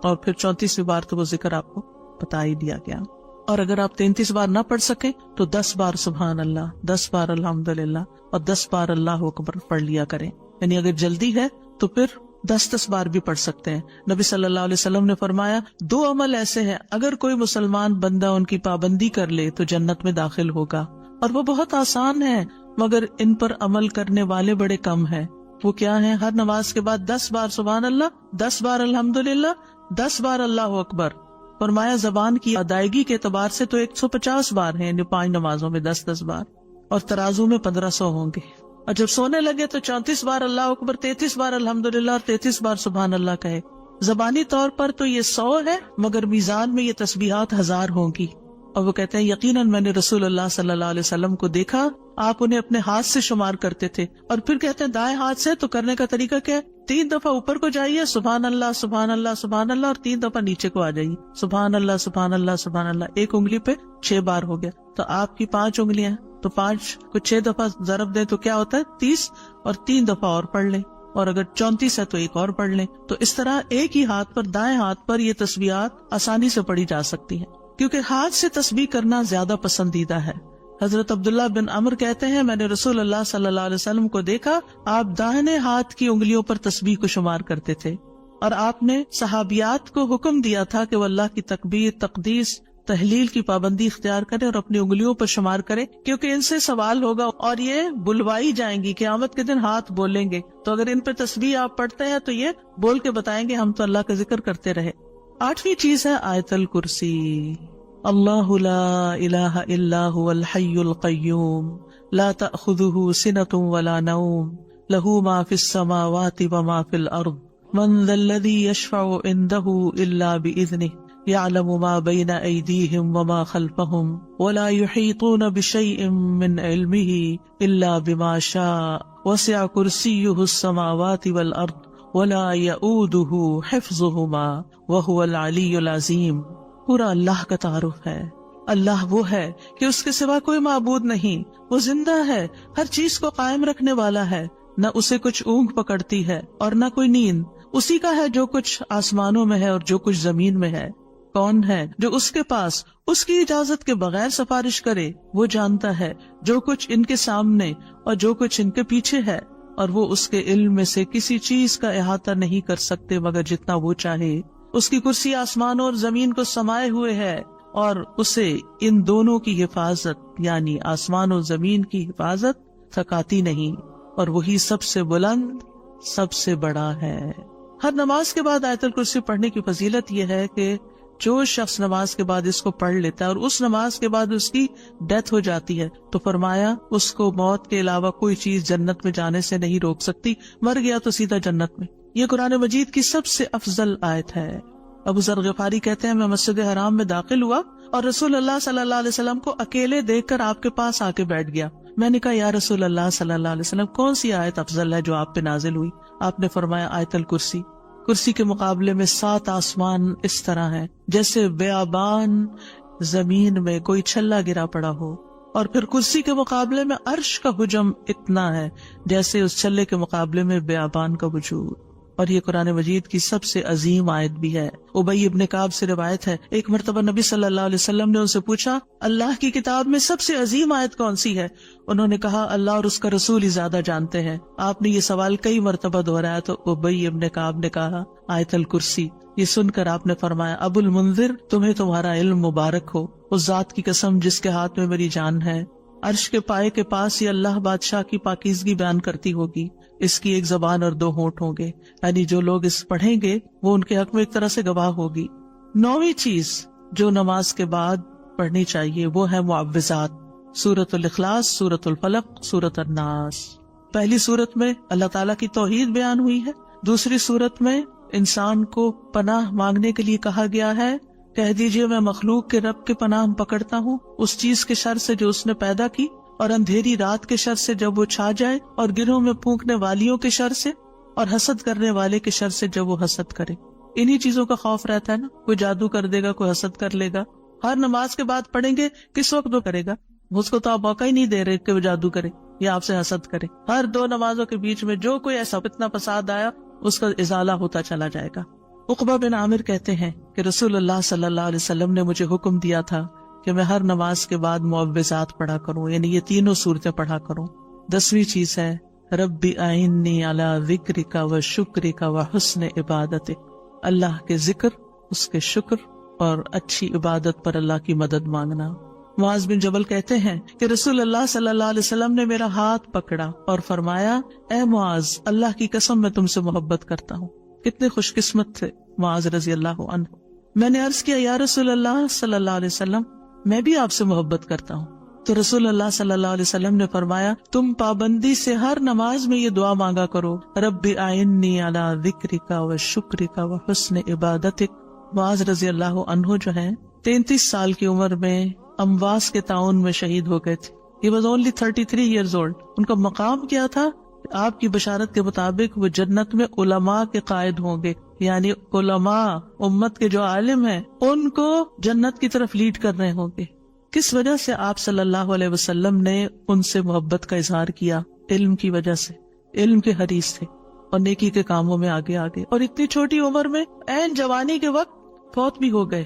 اور پھر 34ویں بار تو وہ ذکر آپ کو بتا ہی دیا گیا۔ اور اگر آپ 33 بار نہ پڑھ سکیں تو 10 بار سبحان اللہ، 10 بار الحمدللہ اور 10 بار اللہ اکبر پڑھ لیا کریں۔ یعنی اگر جلدی ہے تو پھر 10 بار بھی پڑھ سکتے ہیں. نبی صلی اللہ علیہ وسلم نے فرمایا 2 عمل ایسے ہیں اگر کوئی مسلمان بندہ ان کی پابندی کر لے تو جنت میں داخل ہوگا، اور وہ بہت آسان ہے مگر ان پر عمل کرنے والے بڑے کم ہیں. وہ کیا ہیں؟ ہر نماز کے بعد 10 بار سبحان اللہ، 10 بار الحمدللہ، 10 بار اللہ اکبر. فرمایا زبان کی ادائیگی کے اعتبار سے تو 150 بار ہیں، یعنی 5 نمازوں میں 10 بار، اور ترازو میں 1500 ہوں گے. اور جب سونے لگے تو 34 بار اللہ اکبر، 33 بار الحمدللہ اور 33 بار سبحان اللہ کہے. زبانی طور پر تو یہ 100 ہے مگر میزان میں یہ تسبیحات 1000 ہوں گی. اور وہ کہتے ہیں یقیناً میں نے رسول اللہ صلی اللہ علیہ وسلم کو دیکھا، آپ انہیں اپنے ہاتھ سے شمار کرتے تھے. اور پھر کہتے ہیں دائیں ہاتھ سے، تو کرنے کا طریقہ کیا ہے؟ 3 دفعہ اوپر کو جائیے سبحان اللہ سبحان اللہ سبحان اللہ، اور 3 دفعہ نیچے کو آ جائیے سبحان اللہ سبحان اللہ سبحان اللہ. ایک انگلی پہ 6 بار ہو گیا. تو آپ کی 5 انگلیاں تو 5 کو 6 دفعہ ضرب دیں تو کیا ہوتا ہے؟ 30، اور 3 دفعہ اور پڑھ لیں. اور اگر 34 ہے تو ایک اور پڑھ لیں. تو اس طرح ایک ہی ہاتھ پر، دائیں ہاتھ پر یہ تسبیحات آسانی سے پڑھی جا سکتی ہیں، کیونکہ ہاتھ سے تسبیح کرنا زیادہ پسندیدہ ہے. حضرت عبداللہ بن عمر کہتے ہیں میں نے رسول اللہ صلی اللہ علیہ وسلم کو دیکھا، آپ داہنے ہاتھ کی انگلیوں پر تسبیح کو شمار کرتے تھے، اور آپ نے صحابیات کو حکم دیا تھا کہ وہ اللہ کی تکبیر، تقدیس، تحلیل کی پابندی اختیار کریں اور اپنی انگلیوں پر شمار کریں، کیونکہ ان سے سوال ہوگا اور یہ بلوائی جائیں گی. قیامت کے دن ہاتھ بولیں گے، تو اگر ان پہ تسبیح آپ پڑھتے ہیں تو یہ بول کے بتائیں گے ہم تو اللہ کا ذکر کرتے رہے. 8ویں چیز ہے آیت الکرسی. اللہ لا الہ الا هو الحی القیوم لا تأخذه سنة ولا نوم له ما في السماوات وما في الأرض من ذا الذي يشفع عنده إلا بإذنه يعلم ما بين أيديهم وما خلفهم ولا يحيطون بشيء من علمه إلا بما شاء وسع كرسيه السماوات والأرض ولا يؤوده حفظهما وهو العلي العظيم. پورا اللہ کا تعارف ہے. اللہ وہ ہے کہ اس کے سوا کوئی معبود نہیں، وہ زندہ ہے، ہر چیز کو قائم رکھنے والا ہے، نہ اسے کچھ اونگ پکڑتی ہے اور نہ کوئی نیند. اسی کا ہے جو کچھ آسمانوں میں ہے اور جو کچھ زمین میں ہے. کون ہے جو اس کے پاس اس کی اجازت کے بغیر سفارش کرے؟ وہ جانتا ہے جو کچھ ان کے سامنے اور جو کچھ ان کے پیچھے ہے، اور وہ اس کے علم میں سے کسی چیز کا احاطہ نہیں کر سکتے مگر جتنا وہ چاہے. اس کی کرسی آسمانوں اور زمین کو سمائے ہوئے ہے، اور اسے ان دونوں کی حفاظت یعنی آسمان و زمین کی حفاظت تھکاتی نہیں، اور وہی سب سے بلند، سب سے بڑا ہے. ہر نماز کے بعد آیت الکرسی پڑھنے کی فضیلت یہ ہے کہ جو شخص نماز کے بعد اس کو پڑھ لیتا ہے اور اس نماز کے بعد اس کی ڈیتھ ہو جاتی ہے تو فرمایا اس کو موت کے علاوہ کوئی چیز جنت میں جانے سے نہیں روک سکتی. مر گیا تو سیدھا جنت میں. یہ قرآن مجید کی سب سے افضل آیت ہے. ابو ذر غفاری کہتے ہیں میں مسجد حرام میں داخل ہوا اور رسول اللہ صلی اللہ علیہ وسلم کو اکیلے دیکھ کر آپ کے پاس آ کے بیٹھ گیا. میں نے کہا یا رسول اللہ صلی اللہ علیہ وسلم کون سی آیت افضل ہے جو آپ پہ نازل ہوئی؟ آپ نے فرمایا آیت الکرسی. کرسی کے مقابلے میں 7 آسمان اس طرح ہیں جیسے بیابان زمین میں کوئی چھلا گرا پڑا ہو، اور پھر کرسی کے مقابلے میں عرش کا حجم اتنا ہے جیسے اس چھلے کے مقابلے میں بیابان کا وجود. اور یہ قرآن مجید کی سب سے عظیم آیت بھی ہے. ابی ابن کعب سے روایت ہے ایک مرتبہ نبی صلی اللہ علیہ وسلم نے ان سے پوچھا اللہ کی کتاب میں سب سے عظیم آیت کون سی ہے؟ انہوں نے کہا اللہ اور اس کا رسول ہی زیادہ جانتے ہیں. آپ نے یہ سوال کئی مرتبہ دہرایا تو ابی ابن کعب نے کہا آیت الکرسی. یہ سن کر آپ نے فرمایا ابو المنذر تمہیں تمہارا علم مبارک ہو. اس ذات کی قسم جس کے ہاتھ میں میری جان ہے، عرش کے پائے کے پاس یہ اللہ بادشاہ کی پاکیزگی بیان کرتی ہوگی. اس کی ایک زبان اور 2 ہونٹ ہوں گے، یعنی جو لوگ اس پڑھیں گے وہ ان کے حق میں ایک طرح سے گواہ ہوگی. 9ویں چیز جو نماز کے بعد پڑھنی چاہیے وہ ہے معوذات. سورۃ الاخلاص، سورۃ الفلق، سورۃ الناس. پہلی سورت میں اللہ تعالیٰ کی توحید بیان ہوئی ہے. دوسری سورت میں انسان کو پناہ مانگنے کے لیے کہا گیا ہے کہہ دیجئے میں مخلوق کے رب کے پناہ پکڑتا ہوں اس چیز کے شر سے جو اس نے پیدا کی، اور اندھیری رات کے شر سے جب وہ چھا جائے، اور گرہوں میں پھونکنے والیوں کے شر سے، اور حسد کرنے والے کے شر سے جب وہ حسد کرے. انہی چیزوں کا خوف رہتا ہے نا. کوئی جادو کر دے گا، کوئی حسد کر لے گا. ہر نماز کے بعد پڑھیں گے کس وقت وہ کرے گا؟ اس کو تو آپ موقع ہی نہیں دے رہے کہ وہ جادو کرے یا آپ سے حسد کرے. ہر 2 نمازوں کے بیچ میں جو کوئی ایسا فتنہ فساد آیا اس کا ازالہ ہوتا چلا جائے گا. عقبہ بن عامر کہتے ہیں کہ رسول اللہ صلی اللہ علیہ وسلم نے مجھے حکم دیا تھا کہ میں ہر نماز کے بعد معوذات پڑھا کروں، یعنی یہ 3 صورتیں پڑھا کروں. 10ویں چیز ہے رب اعنی علی ذکرک و شکرک و حسن عبادتک، اللہ کے ذکر، اس کے شکر اور اچھی عبادت پر اللہ کی مدد مانگنا۔ معاذ بن جبل کہتے ہیں کہ رسول اللہ صلی اللہ علیہ وسلم نے میرا ہاتھ پکڑا اور فرمایا، اے معاذ، اللہ کی قسم میں تم سے محبت کرتا ہوں۔ کتنے خوش قسمت تھے معاذ رضی اللہ عنہ۔ میں نے عرض کیا، یا رسول اللہ صلی اللہ علیہ وسلم، میں بھی آپ سے محبت کرتا ہوں۔ تو رسول اللہ صلی اللہ علیہ وسلم نے فرمایا، تم پابندی سے ہر نماز میں یہ دعا مانگا کرو، رب اعنی علی ذکرک و شکرک و حسن عبادتک۔ معاذ رضی اللہ عنہ جو ہیں 33 سال کی عمر میں امواس کے تعاون میں شہید ہو گئے تھے۔ He was only 33 years old۔ ان کا مقام کیا تھا؟ آپ کی بشارت کے مطابق وہ جنت میں علماء کے قائد ہوں گے، یعنی علماء امت کے جو عالم ہیں ان کو جنت کی طرف لیڈ کر رہے ہوں گے۔ کس وجہ سے آپ صلی اللہ علیہ وسلم نے ان سے محبت کا اظہار کیا؟ علم کی وجہ سے، علم کے حریص تھے اور نیکی کے کاموں میں آگے آگے، اور اتنی چھوٹی عمر میں عین جوانی کے وقت فوت بھی ہو گئے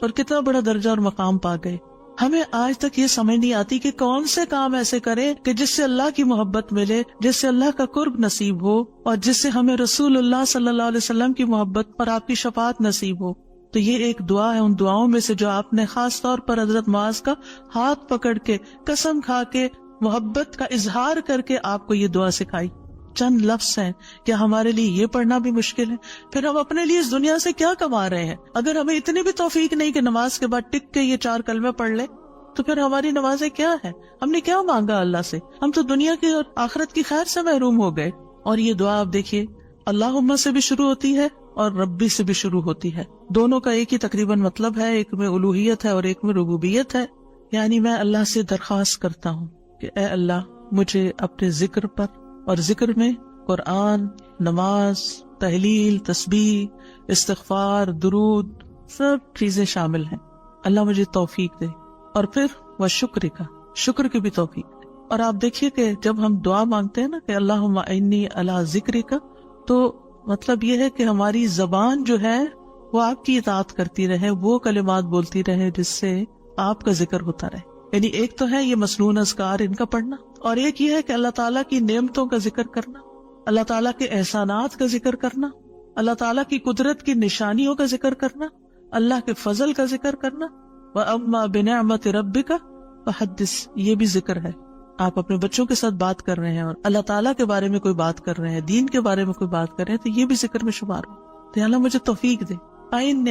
اور کتنا بڑا درجہ اور مقام پا گئے۔ ہمیں آج تک یہ سمجھ نہیں آتی کہ کون سے کام ایسے کریں کہ جس سے اللہ کی محبت ملے، جس سے اللہ کا قرب نصیب ہو، اور جس سے ہمیں رسول اللہ صلی اللہ علیہ وسلم کی محبت اور آپ کی شفاعت نصیب ہو۔ تو یہ ایک دعا ہے ان دعاؤں میں سے جو آپ نے خاص طور پر حضرت معاذ کا ہاتھ پکڑ کے، قسم کھا کے، محبت کا اظہار کر کے آپ کو یہ دعا سکھائی۔ چند لفظ ہیں، کیا ہمارے لیے یہ پڑھنا بھی مشکل ہے؟ پھر ہم اپنے لیے اس دنیا سے کیا کما رہے ہیں؟ اگر ہمیں اتنی بھی توفیق نہیں کہ نماز کے بعد ٹک کے یہ 4 کلمے پڑھ لیں، تو پھر ہماری نمازیں کیا ہے؟ ہم نے کیا مانگا اللہ سے؟ ہم تو دنیا کی اور آخرت کی خیر سے محروم ہو گئے۔ اور یہ دعا آپ دیکھیے، اللہم سے بھی شروع ہوتی ہے اور ربی سے بھی شروع ہوتی ہے۔ دونوں کا ایک ہی تقریباً مطلب ہے، ایک میں الوہیت ہے اور ایک میں ربوبیت ہے۔ یعنی میں اللہ سے درخواست کرتا ہوں کہ اے اللہ، مجھے اپنے ذکر پر، اور ذکر میں قرآن، نماز، تحلیل، تسبیح، استغفار، درود، سب چیزیں شامل ہیں، اللہ مجھے توفیق دے۔ اور پھر وہ شکر کی بھی توفیق۔ اور آپ دیکھیے کہ جب ہم دعا مانگتے ہیں نا کہ اللہم اعنی علی ذکرک، تو مطلب یہ ہے کہ ہماری زبان جو ہے وہ آپ کی اطاعت کرتی رہے، وہ کلمات بولتی رہے جس سے آپ کا ذکر ہوتا رہے۔ یعنی ایک تو ہے یہ مسنون اذکار ان کا پڑھنا، اور ایک یہ ہے کہ اللہ تعالیٰ کی نعمتوں کا ذکر کرنا، اللہ تعالیٰ کے احسانات کا ذکر کرنا، اللہ تعالیٰ کی قدرت کی نشانیوں کا ذکر کرنا، اللہ کے فضل کا ذکر کرنا۔ وَأَمَّا بِنِعْمَةِ رَبِّكَ فَحَدِّثْ، یہ بھی ذکر ہے۔ آپ اپنے بچوں کے ساتھ بات کر رہے ہیں اور اللہ تعالیٰ کے بارے میں کوئی بات کر رہے ہیں، دین کے بارے میں کوئی بات کر رہے ہیں، تو یہ بھی ذکر میں شمار ہو۔ تو اللہ مجھے توفیق دے،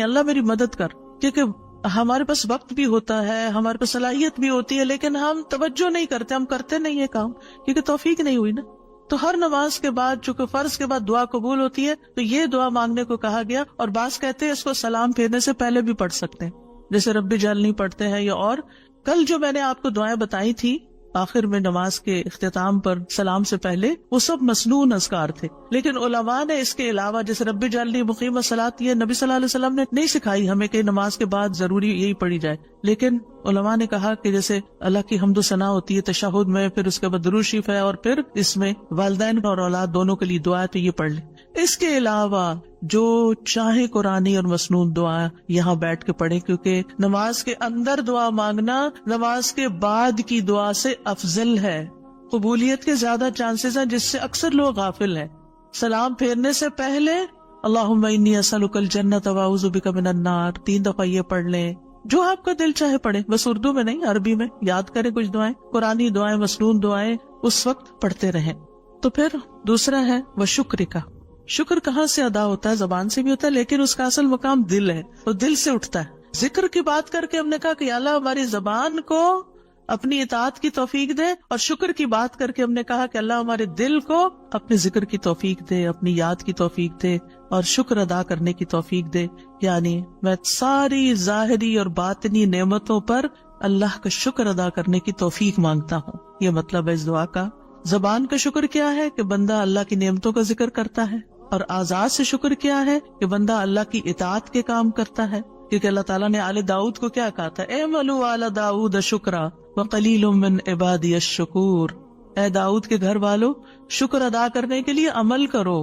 اللہ میری مدد کر، کیونکہ ہمارے پاس وقت بھی ہوتا ہے، ہمارے پاس صلاحیت بھی ہوتی ہے، لیکن ہم توجہ نہیں کرتے، ہم کرتے نہیں ہے کام، کیونکہ توفیق نہیں ہوئی نا۔ تو ہر نماز کے بعد، چونکہ فرض کے بعد دعا قبول ہوتی ہے، تو یہ دعا مانگنے کو کہا گیا۔ اور بعض کہتے ہیں اس کو سلام پھیرنے سے پہلے بھی پڑھ سکتے ہیں، جیسے رب اجعلنی پڑھتے ہیں، یا اور کل جو میں نے آپ کو دعائیں بتائی تھی آخر میں نماز کے اختتام پر سلام سے پہلے، وہ سب مسنون اذکار تھے، لیکن علماء نے اس کے علاوہ جیسے رب اجعلنی مقیم الصلاۃ، یہ نبی صلی اللہ علیہ وسلم نے نہیں سکھائی ہمیں کہ نماز کے بعد ضروری یہی پڑھی جائے، لیکن علماء نے کہا کہ جیسے اللہ کی حمد و ثنا ہوتی ہے تشہد میں، پھر اس کے بعد درود شریف ہے، اور پھر اس میں والدین اور اولاد دونوں کے لیے دعا ہے، تو یہ پڑھ لیں۔ اس کے علاوہ جو چاہے قرآنی اور مسنون دعا یہاں بیٹھ کے پڑھیں، کیونکہ نماز کے اندر دعا مانگنا نماز کے بعد کی دعا سے افضل ہے، قبولیت کے زیادہ چانسز ہیں، جس سے اکثر لوگ غافل ہیں۔ سلام پھیرنے سے پہلے اللہم انی اسألک الجنۃ واعوذ بک من النار 3 دفعہ یہ پڑھ لیں، جو آپ کا دل چاہے پڑھیں، بس اردو میں نہیں، عربی میں یاد کریں کچھ دعائیں، قرآنی دعائیں، مسنون دعائیں اس وقت پڑھتے رہیں۔ تو پھر دوسرا ہے وہ شکر کا۔ شکر کہاں سے ادا ہوتا ہے؟ زبان سے بھی ہوتا ہے، لیکن اس کا اصل مقام دل ہے، وہ دل سے اٹھتا ہے۔ ذکر کی بات کر کے ہم نے کہا کہ اللہ ہماری زبان کو اپنی اطاعت کی توفیق دے، اور شکر کی بات کر کے ہم نے کہا کہ اللہ ہمارے دل کو اپنے ذکر کی توفیق دے، اپنی یاد کی توفیق دے، اور شکر ادا کرنے کی توفیق دے۔ یعنی میں ساری ظاہری اور باطنی نعمتوں پر اللہ کا شکر ادا کرنے کی توفیق مانگتا ہوں، یہ مطلب ہے اس دعا کا۔ زبان کا شکر کیا ہے کہ بندہ اللہ کی نعمتوں کا ذکر کرتا ہے، اور اعضاء سے شکر کیا ہے کہ بندہ اللہ کی اطاعت کے کام کرتا ہے، کیونکہ اللہ تعالیٰ نے آل داؤد کو کیا کہا تھا؟ اعملوا آل داؤد شکرا وقلیل من عبادی الشکور، اے داؤد کے گھر والو، شکر ادا کرنے کے لیے عمل کرو،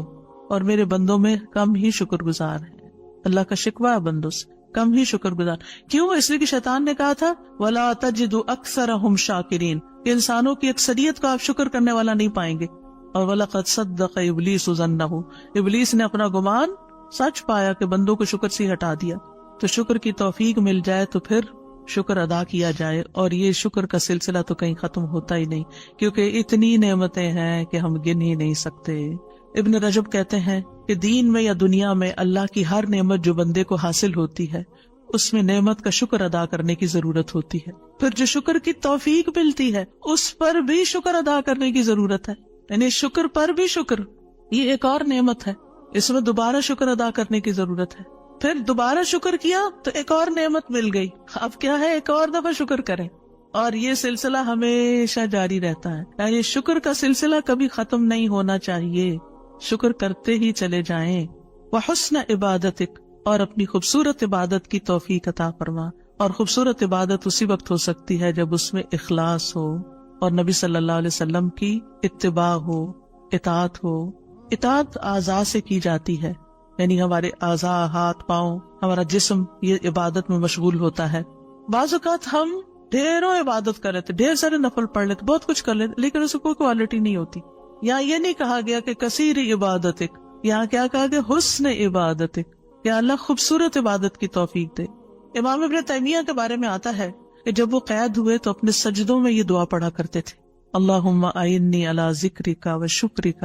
اور میرے بندوں میں کم ہی شکر گزار ہیں۔ اللہ کا شکوہ ہے بندوں سے، کم ہی شکر گزار۔ کیوں؟ اس لیے کہ شیطان نے کہا تھا وَلَا تَجِدُ أَكْثَرَهُمْ شَاكِرِينَ، کہ انسانوں کی اکثریت کو آپ شکر کرنے والا نہیں پائیں گے۔ اور وَلَقَدْ صَدَّقَ إِبْلِيسُ ظَنَّهُ، ابلیس نے اپنا گمان سچ پایا کہ بندوں کو شکر سے ہٹا دیا. تو شکر کی توفیق مل جائے تو پھر شکر ادا کیا جائے، اور یہ شکر کا سلسلہ تو کہیں ختم ہوتا ہی نہیں، کیونکہ اتنی نعمتیں ہیں کہ ہم گن ہی نہیں سکتے. ابن رجب کہتے ہیں کہ دین میں یا دنیا میں اللہ کی ہر نعمت جو بندے کو حاصل ہوتی ہے اس میں نعمت کا شکر ادا کرنے کی ضرورت ہوتی ہے. پھر جو شکر کی توفیق ملتی ہے اس پر بھی شکر ادا کرنے کی ضرورت ہے، یعنی شکر پر بھی شکر، یہ ایک اور نعمت ہے، اس میں دوبارہ شکر ادا کرنے کی ضرورت ہے. پھر دوبارہ شکر کیا تو ایک اور نعمت مل گئی، اب کیا ہے ایک اور دفعہ شکر کریں، اور یہ سلسلہ ہمیشہ جاری رہتا ہے. یعنی شکر کا سلسلہ کبھی ختم نہیں ہونا چاہیے، شکر کرتے ہی چلے جائیں. وحسن عبادتک، اور اپنی خوبصورت عبادت کی توفیق عطا فرما. اور خوبصورت عبادت اسی وقت ہو سکتی ہے جب اس میں اخلاص ہو اور نبی صلی اللہ علیہ وسلم کی اتباع ہو، اطاعت ہو. اطاعت اعضاء سے کی جاتی ہے، یعنی ہمارے اعضاء، ہاتھ پاؤں، ہمارا جسم یہ عبادت میں مشغول ہوتا ہے. بعض اوقات ہم ڈھیروں عبادت کر لیتے، ڈھیر سارے نفل پڑھ لیتے، بہت کچھ کر لیتے، لیکن اس کو کوئی کوالٹی نہیں ہوتی. یہاں یہ نہیں کہا گیا کہ کثیر عبادتک، یہاں کیا کہا گیا؟ حسن عبادتک، کہ اللہ خوبصورت عبادت کی توفیق دے. امام ابن تیمیہ کے بارے میں آتا ہے کہ جب وہ قید ہوئے تو اپنے سجدوں میں یہ دعا پڑھا کرتے تھے، اللہم اعنی علی ذکرک و شکرک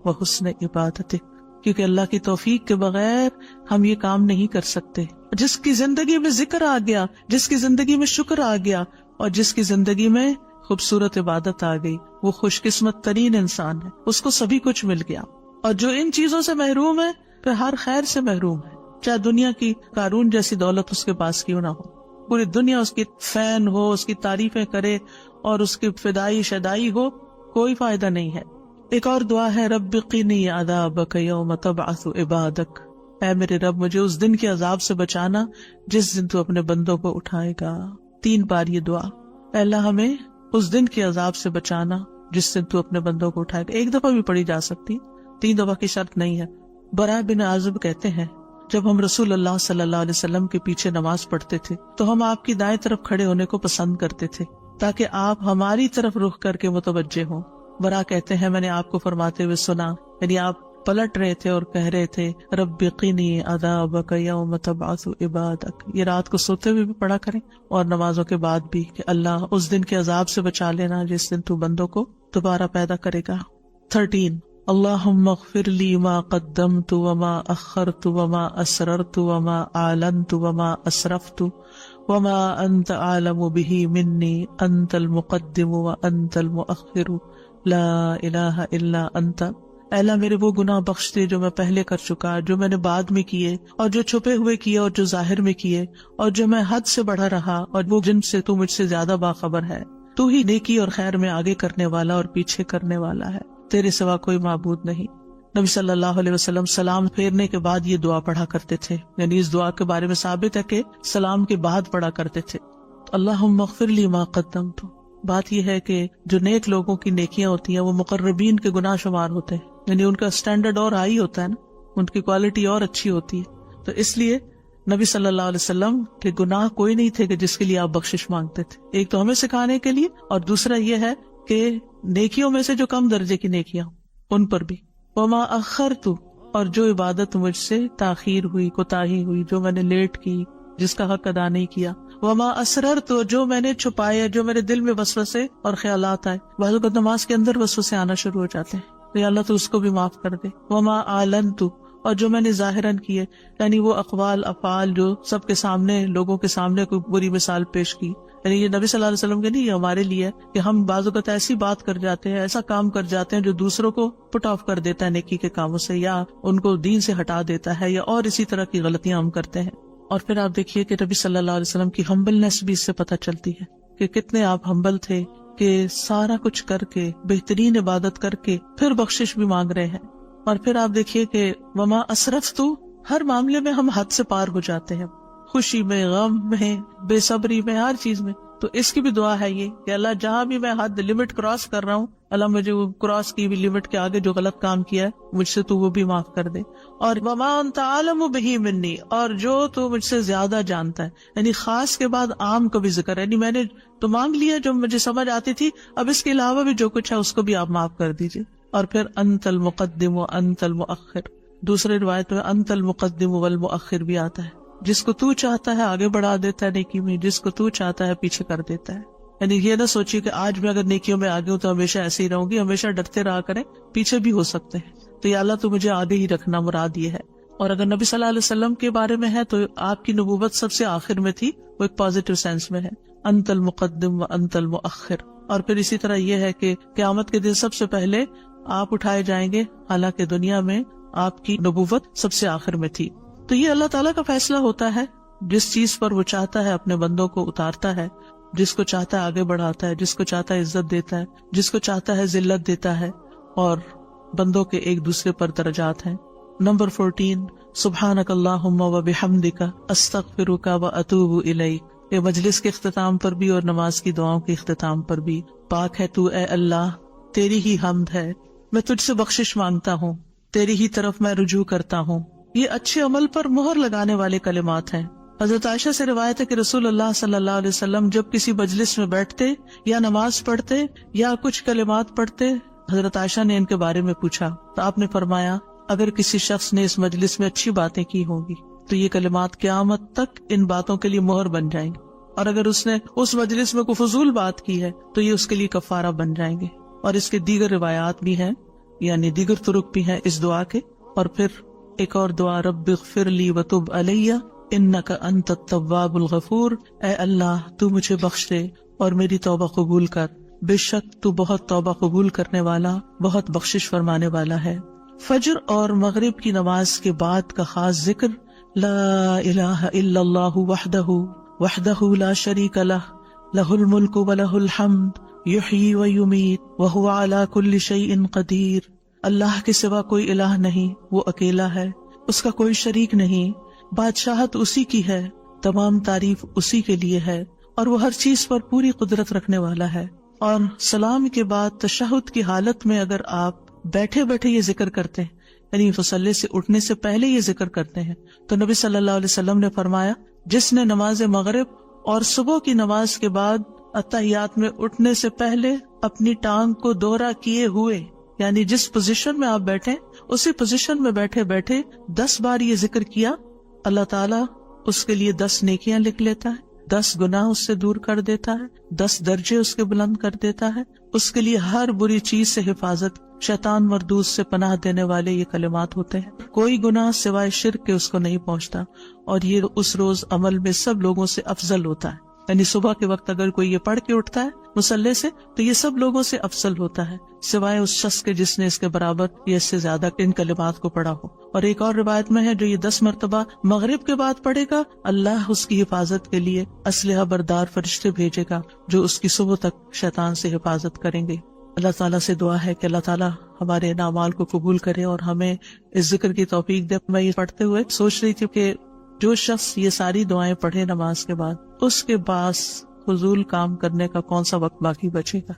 و حسن عبادتک، کیونکہ اللہ کی توفیق کے بغیر ہم یہ کام نہیں کر سکتے. جس کی زندگی میں ذکر آ گیا، جس کی زندگی میں شکر آ گیا، اور جس کی زندگی میں خوبصورت عبادت آ گئی، وہ خوش قسمت ترین انسان ہے، اس کو سبھی کچھ مل گیا. اور جو ان چیزوں سے محروم ہے پھر ہر خیر سے محروم ہے، چاہے دنیا کی قارون جیسی دولت اس کے پاس کیوں نہ ہو، پوری دنیا اس کی فین ہو، اس کی تعریفیں کرے اور اس کی فدائی شدائی ہو، کوئی فائدہ نہیں ہے. ایک اور دعا ہے، رب قنی عذابک یوم تبعث عبادک، اے میرے رب مجھے اس دن کے عذاب سے بچانا جس دن تو اپنے بندوں کو اٹھائے گا. 3 بار یہ دعا، اے اللہ ہمیں اس دن کے عذاب سے بچانا جس دن تو اپنے بندوں کو اٹھائے گا. ایک دفعہ بھی پڑھی جا سکتی، 3 دفعہ کی شرط نہیں ہے. براء بن عازب کہتے ہیں جب ہم رسول اللہ صلی اللہ علیہ وسلم کے پیچھے نماز پڑھتے تھے تو ہم آپ کی دائیں طرف کھڑے ہونے کو پسند کرتے تھے تاکہ آپ ہماری طرف رخ کر کے متوجہ ہوں. براء کہتے ہیں میں نے آپ کو فرماتے ہوئے سنا، یعنی آپ پلٹ رہے تھے اور کہہ رہے تھے رب قنی عذابک یوم تبعث عبادک. یہ رات کو سوتے ہوئے بھی پڑھا کریں اور نمازوں کے بعد بھی کہ اللہ اس دن کے عذاب سے بچا لینا جس دن تو بندوں کو دوبارہ پیدا کرے گا. 13 اللہم اغفر لی ما قدمت وما اخرت وما اسررت وما اعلنت وما اسرفت وما انت عالم به منی انت المقدم وانت المؤخر لا الہ الا انت. اے اللہ میرے وہ گناہ بخش دے جو میں پہلے کر چکا، جو میں نے بعد میں کیے، اور جو چھپے ہوئے کیے اور جو ظاہر میں کیے، اور جو میں حد سے بڑھا رہا اور وہ جن سے تو مجھ سے زیادہ باخبر ہے. تو ہی نیکی اور خیر میں آگے کرنے والا اور پیچھے کرنے والا ہے، تیرے سوا کوئی معبود نہیں. نبی صلی اللہ علیہ وسلم سلام پھیرنے کے بعد یہ دعا پڑھا کرتے تھے، یعنی اس دعا کے بارے میں ثابت ہے کہ سلام کے بعد پڑھا کرتے تھے. اللہم اغفر لی ما قدمت. بات یہ ہے کہ جو نیک لوگوں کی نیکیاں ہوتی ہیں وہ مقربین کے گناہ شمار ہوتے ہیں، یعنی ان کا سٹینڈرڈ اور ہائی ہوتا ہے نا، ان کی کوالٹی اور اچھی ہوتی ہے. تو اس لیے نبی صلی اللہ علیہ وسلم کے گناہ کوئی نہیں تھے کہ جس کے لیے آپ بخشش مانگتے تھے. ایک تو ہمیں سکھانے کے لیے، اور دوسرا یہ ہے کہ نیکیوں میں سے جو کم درجے کی نیکیاں ان پر بھی. وما اخرت، اور جو عبادت مجھ سے تاخیر ہوئی، کوتاہی ہوئی، جو میں نے لیٹ کی، جس کا حق ادا نہیں کیا. وما اسررت، جو میں نے چھپایا، جو میرے دل میں وسوسے اور خیالات آئے. بعض اوقات نماز کے اندر وسوسے آنا شروع ہو جاتے ہیں، یا اللہ تو اس کو بھی معاف کر دے. وما اعلنت، اور جو میں نے ظاہراً کیے، یعنی وہ اقوال افعال جو سب کے سامنے، لوگوں کے سامنے کوئی بری مثال پیش کی. یعنی یہ نبی صلی اللہ علیہ وسلم کے نہیں، یہ ہمارے لیے ہے کہ ہم بعض اوقات ایسی بات کر جاتے ہیں، ایسا کام کر جاتے ہیں جو دوسروں کو پٹ آف کر دیتا ہے نیکی کے کاموں سے، یا ان کو دین سے ہٹا دیتا ہے، یا اور اسی طرح کی غلطیاں ہم کرتے ہیں. اور پھر آپ دیکھیے کہ نبی صلی اللہ علیہ وسلم کی ہمبلنس بھی اس سے پتہ چلتی ہے کہ کتنے آپ ہمبل تھے، کہ سارا کچھ کر کے، بہترین عبادت کر کے پھر بخشش بھی مانگ رہے ہیں. اور پھر آپ دیکھیے کہ وما اسرفت، ہر معاملے میں ہم حد سے پار ہو جاتے ہیں، خوشی میں، غم میں، بے صبری میں، ہر چیز میں. تو اس کی بھی دعا ہے یہ کہ اللہ جہاں بھی میں حد لمٹ کراس کر رہا ہوں، اللہ مجھے وہ کراس کی بھی لمٹ کے آگے جو غلط کام کیا ہے مجھ سے تو وہ بھی معاف کر دے. اور وما انت عالم بہ منی، اور جو تو مجھ سے زیادہ جانتا ہے. یعنی خاص کے بعد عام کا بھی ذکر ہے، یعنی میں نے تو مانگ لیا جو مجھے سمجھ آتی تھی، اب اس کے علاوہ بھی جو کچھ ہے اس کو بھی آپ معاف کر دیجیے. اور پھر انت المقدم و انت المؤخر. دوسرے روایت میں انت المقدم والمؤخر بھی آتا ہے. جس کو تو چاہتا ہے آگے بڑھا دیتا ہے نیکی میں، جس کو تو چاہتا ہے پیچھے کر دیتا ہے. یعنی یہ نہ سوچیے کہ آج میں اگر نیکیوں میں آگے ہوں تو ہمیشہ ایسے ہی رہوں گی، ہمیشہ ڈرتے رہا کریں، پیچھے بھی ہو سکتے ہیں. تو یا اللہ تو مجھے آگے ہی رکھنا، مراد یہ ہے. اور اگر نبی صلی اللہ علیہ وسلم کے بارے میں ہے تو آپ کی نبوت سب سے آخر میں تھی، وہ ایک پازیٹیو سینس میں ہے، انت المقدم و انت المؤخر. اور پھر اسی طرح یہ ہے کہ قیامت کے دن سب سے پہلے آپ اٹھائے جائیں گے، حالانکہ دنیا میں آپ کی نبوت سب سے آخر میں تھی. تو یہ اللہ تعالیٰ کا فیصلہ ہوتا ہے، جس چیز پر وہ چاہتا ہے اپنے بندوں کو اتارتا ہے، جس کو چاہتا ہے آگے بڑھاتا ہے، جس کو چاہتا ہے عزت دیتا ہے، جس کو چاہتا ہے ذلت دیتا ہے. اور بندوں کے ایک دوسرے پر درجات ہیں. نمبر 14 سبحانک اللہم و بحمدک استغفرک و اتوب الیک. یہ مجلس کے اختتام پر بھی اور نماز کی دعاؤں کے اختتام پر بھی. پاک ہے تو اے اللہ، تیری ہی حمد ہے، میں تجھ سے بخشش مانگتا ہوں، تیری ہی طرف میں رجوع کرتا ہوں. یہ اچھے عمل پر مہر لگانے والے کلمات ہیں. حضرت عائشہ سے روایت ہے کہ رسول اللہ صلی اللہ علیہ وسلم جب کسی مجلس میں بیٹھتے یا نماز پڑھتے یا کچھ کلمات پڑھتے، حضرت عائشہ نے ان کے بارے میں پوچھا تو آپ نے فرمایا اگر کسی شخص نے اس مجلس میں اچھی باتیں کی ہوں گی تو یہ کلمات قیامت تک ان باتوں کے لیے مہر بن جائیں گے، اور اگر اس نے اس مجلس میں کوئی فضول بات کی ہے تو یہ اس کے لیے کفارہ بن جائیں گے. اور اس کے دیگر روایات بھی ہیں، یعنی دیگر طرق بھی ہیں اس دعا کے. اور پھر ایک اور دعا، رب اغفر لی وتب علی انک انت التواب الغفور. اے اللہ تو مجھے بخش دے اور میری توبہ قبول کر، بے شک تو بہت توبہ قبول کرنے والا، بہت بخشش فرمانے والا ہے. فجر اور مغرب کی نماز کے بعد کا خاص ذکر لا الہ الا اللہ وحدہ لا شریک لہ لہ الملک ولہ الحمد یحیی ویمیت وہو علی کل شیء قدیر. اللہ کے سوا کوئی الہ نہیں، وہ اکیلا ہے، اس کا کوئی شریک نہیں، بادشاہت اسی کی ہے، تمام تعریف اسی کے لیے ہے، اور وہ ہر چیز پر پوری قدرت رکھنے والا ہے. اور سلام کے بعد تشہد کی حالت میں اگر آپ بیٹھے بیٹھے یہ ذکر کرتے ہیں، یعنی مصلی سے اٹھنے سے پہلے یہ ذکر کرتے ہیں، تو نبی صلی اللہ علیہ وسلم نے فرمایا جس نے نماز مغرب اور صبح کی نماز کے بعد اتحیات میں اٹھنے سے پہلے اپنی ٹانگ کو دوہرا کیے ہوئے، یعنی جس پوزیشن میں آپ بیٹھے اسی پوزیشن میں بیٹھے بیٹھے 10 بار یہ ذکر کیا، اللہ تعالیٰ اس کے لیے 10 نیکیاں لکھ لیتا ہے، 10 گناہ اس سے دور کر دیتا ہے، 10 درجے اس کے بلند کر دیتا ہے. اس کے لیے ہر بری چیز سے حفاظت، شیطان مردود سے پناہ دینے والے یہ کلمات ہوتے ہیں. کوئی گناہ سوائے شرک کے اس کو نہیں پہنچتا، اور یہ اس روز عمل میں سب لوگوں سے افضل ہوتا ہے. یعنی صبح کے وقت اگر کوئی یہ پڑھ کے اٹھتا ہے مصلی سے تو یہ سب لوگوں سے افضل ہوتا ہے، سوائے اس شخص کے جس نے اس کے برابر یا اس سے زیادہ ان کلمات کو پڑھا ہو. اور ایک اور روایت میں ہے جو یہ 10 مرتبہ مغرب کے بعد پڑھے گا، اللہ اس کی حفاظت کے لیے اسلحہ بردار فرشتے بھیجے گا جو اس کی صبح تک شیطان سے حفاظت کریں گے. اللہ تعالیٰ سے دعا ہے کہ اللہ تعالیٰ ہمارے اعمال کو قبول کرے اور ہمیں اس ذکر کی توفیق دے. میں یہ پڑھتے ہوئے سوچ رہی تھی کہ جو شخص یہ ساری دعائیں پڑھے نماز کے بعد، اس کے پاس فضول کام کرنے کا کون سا وقت باقی بچے گا.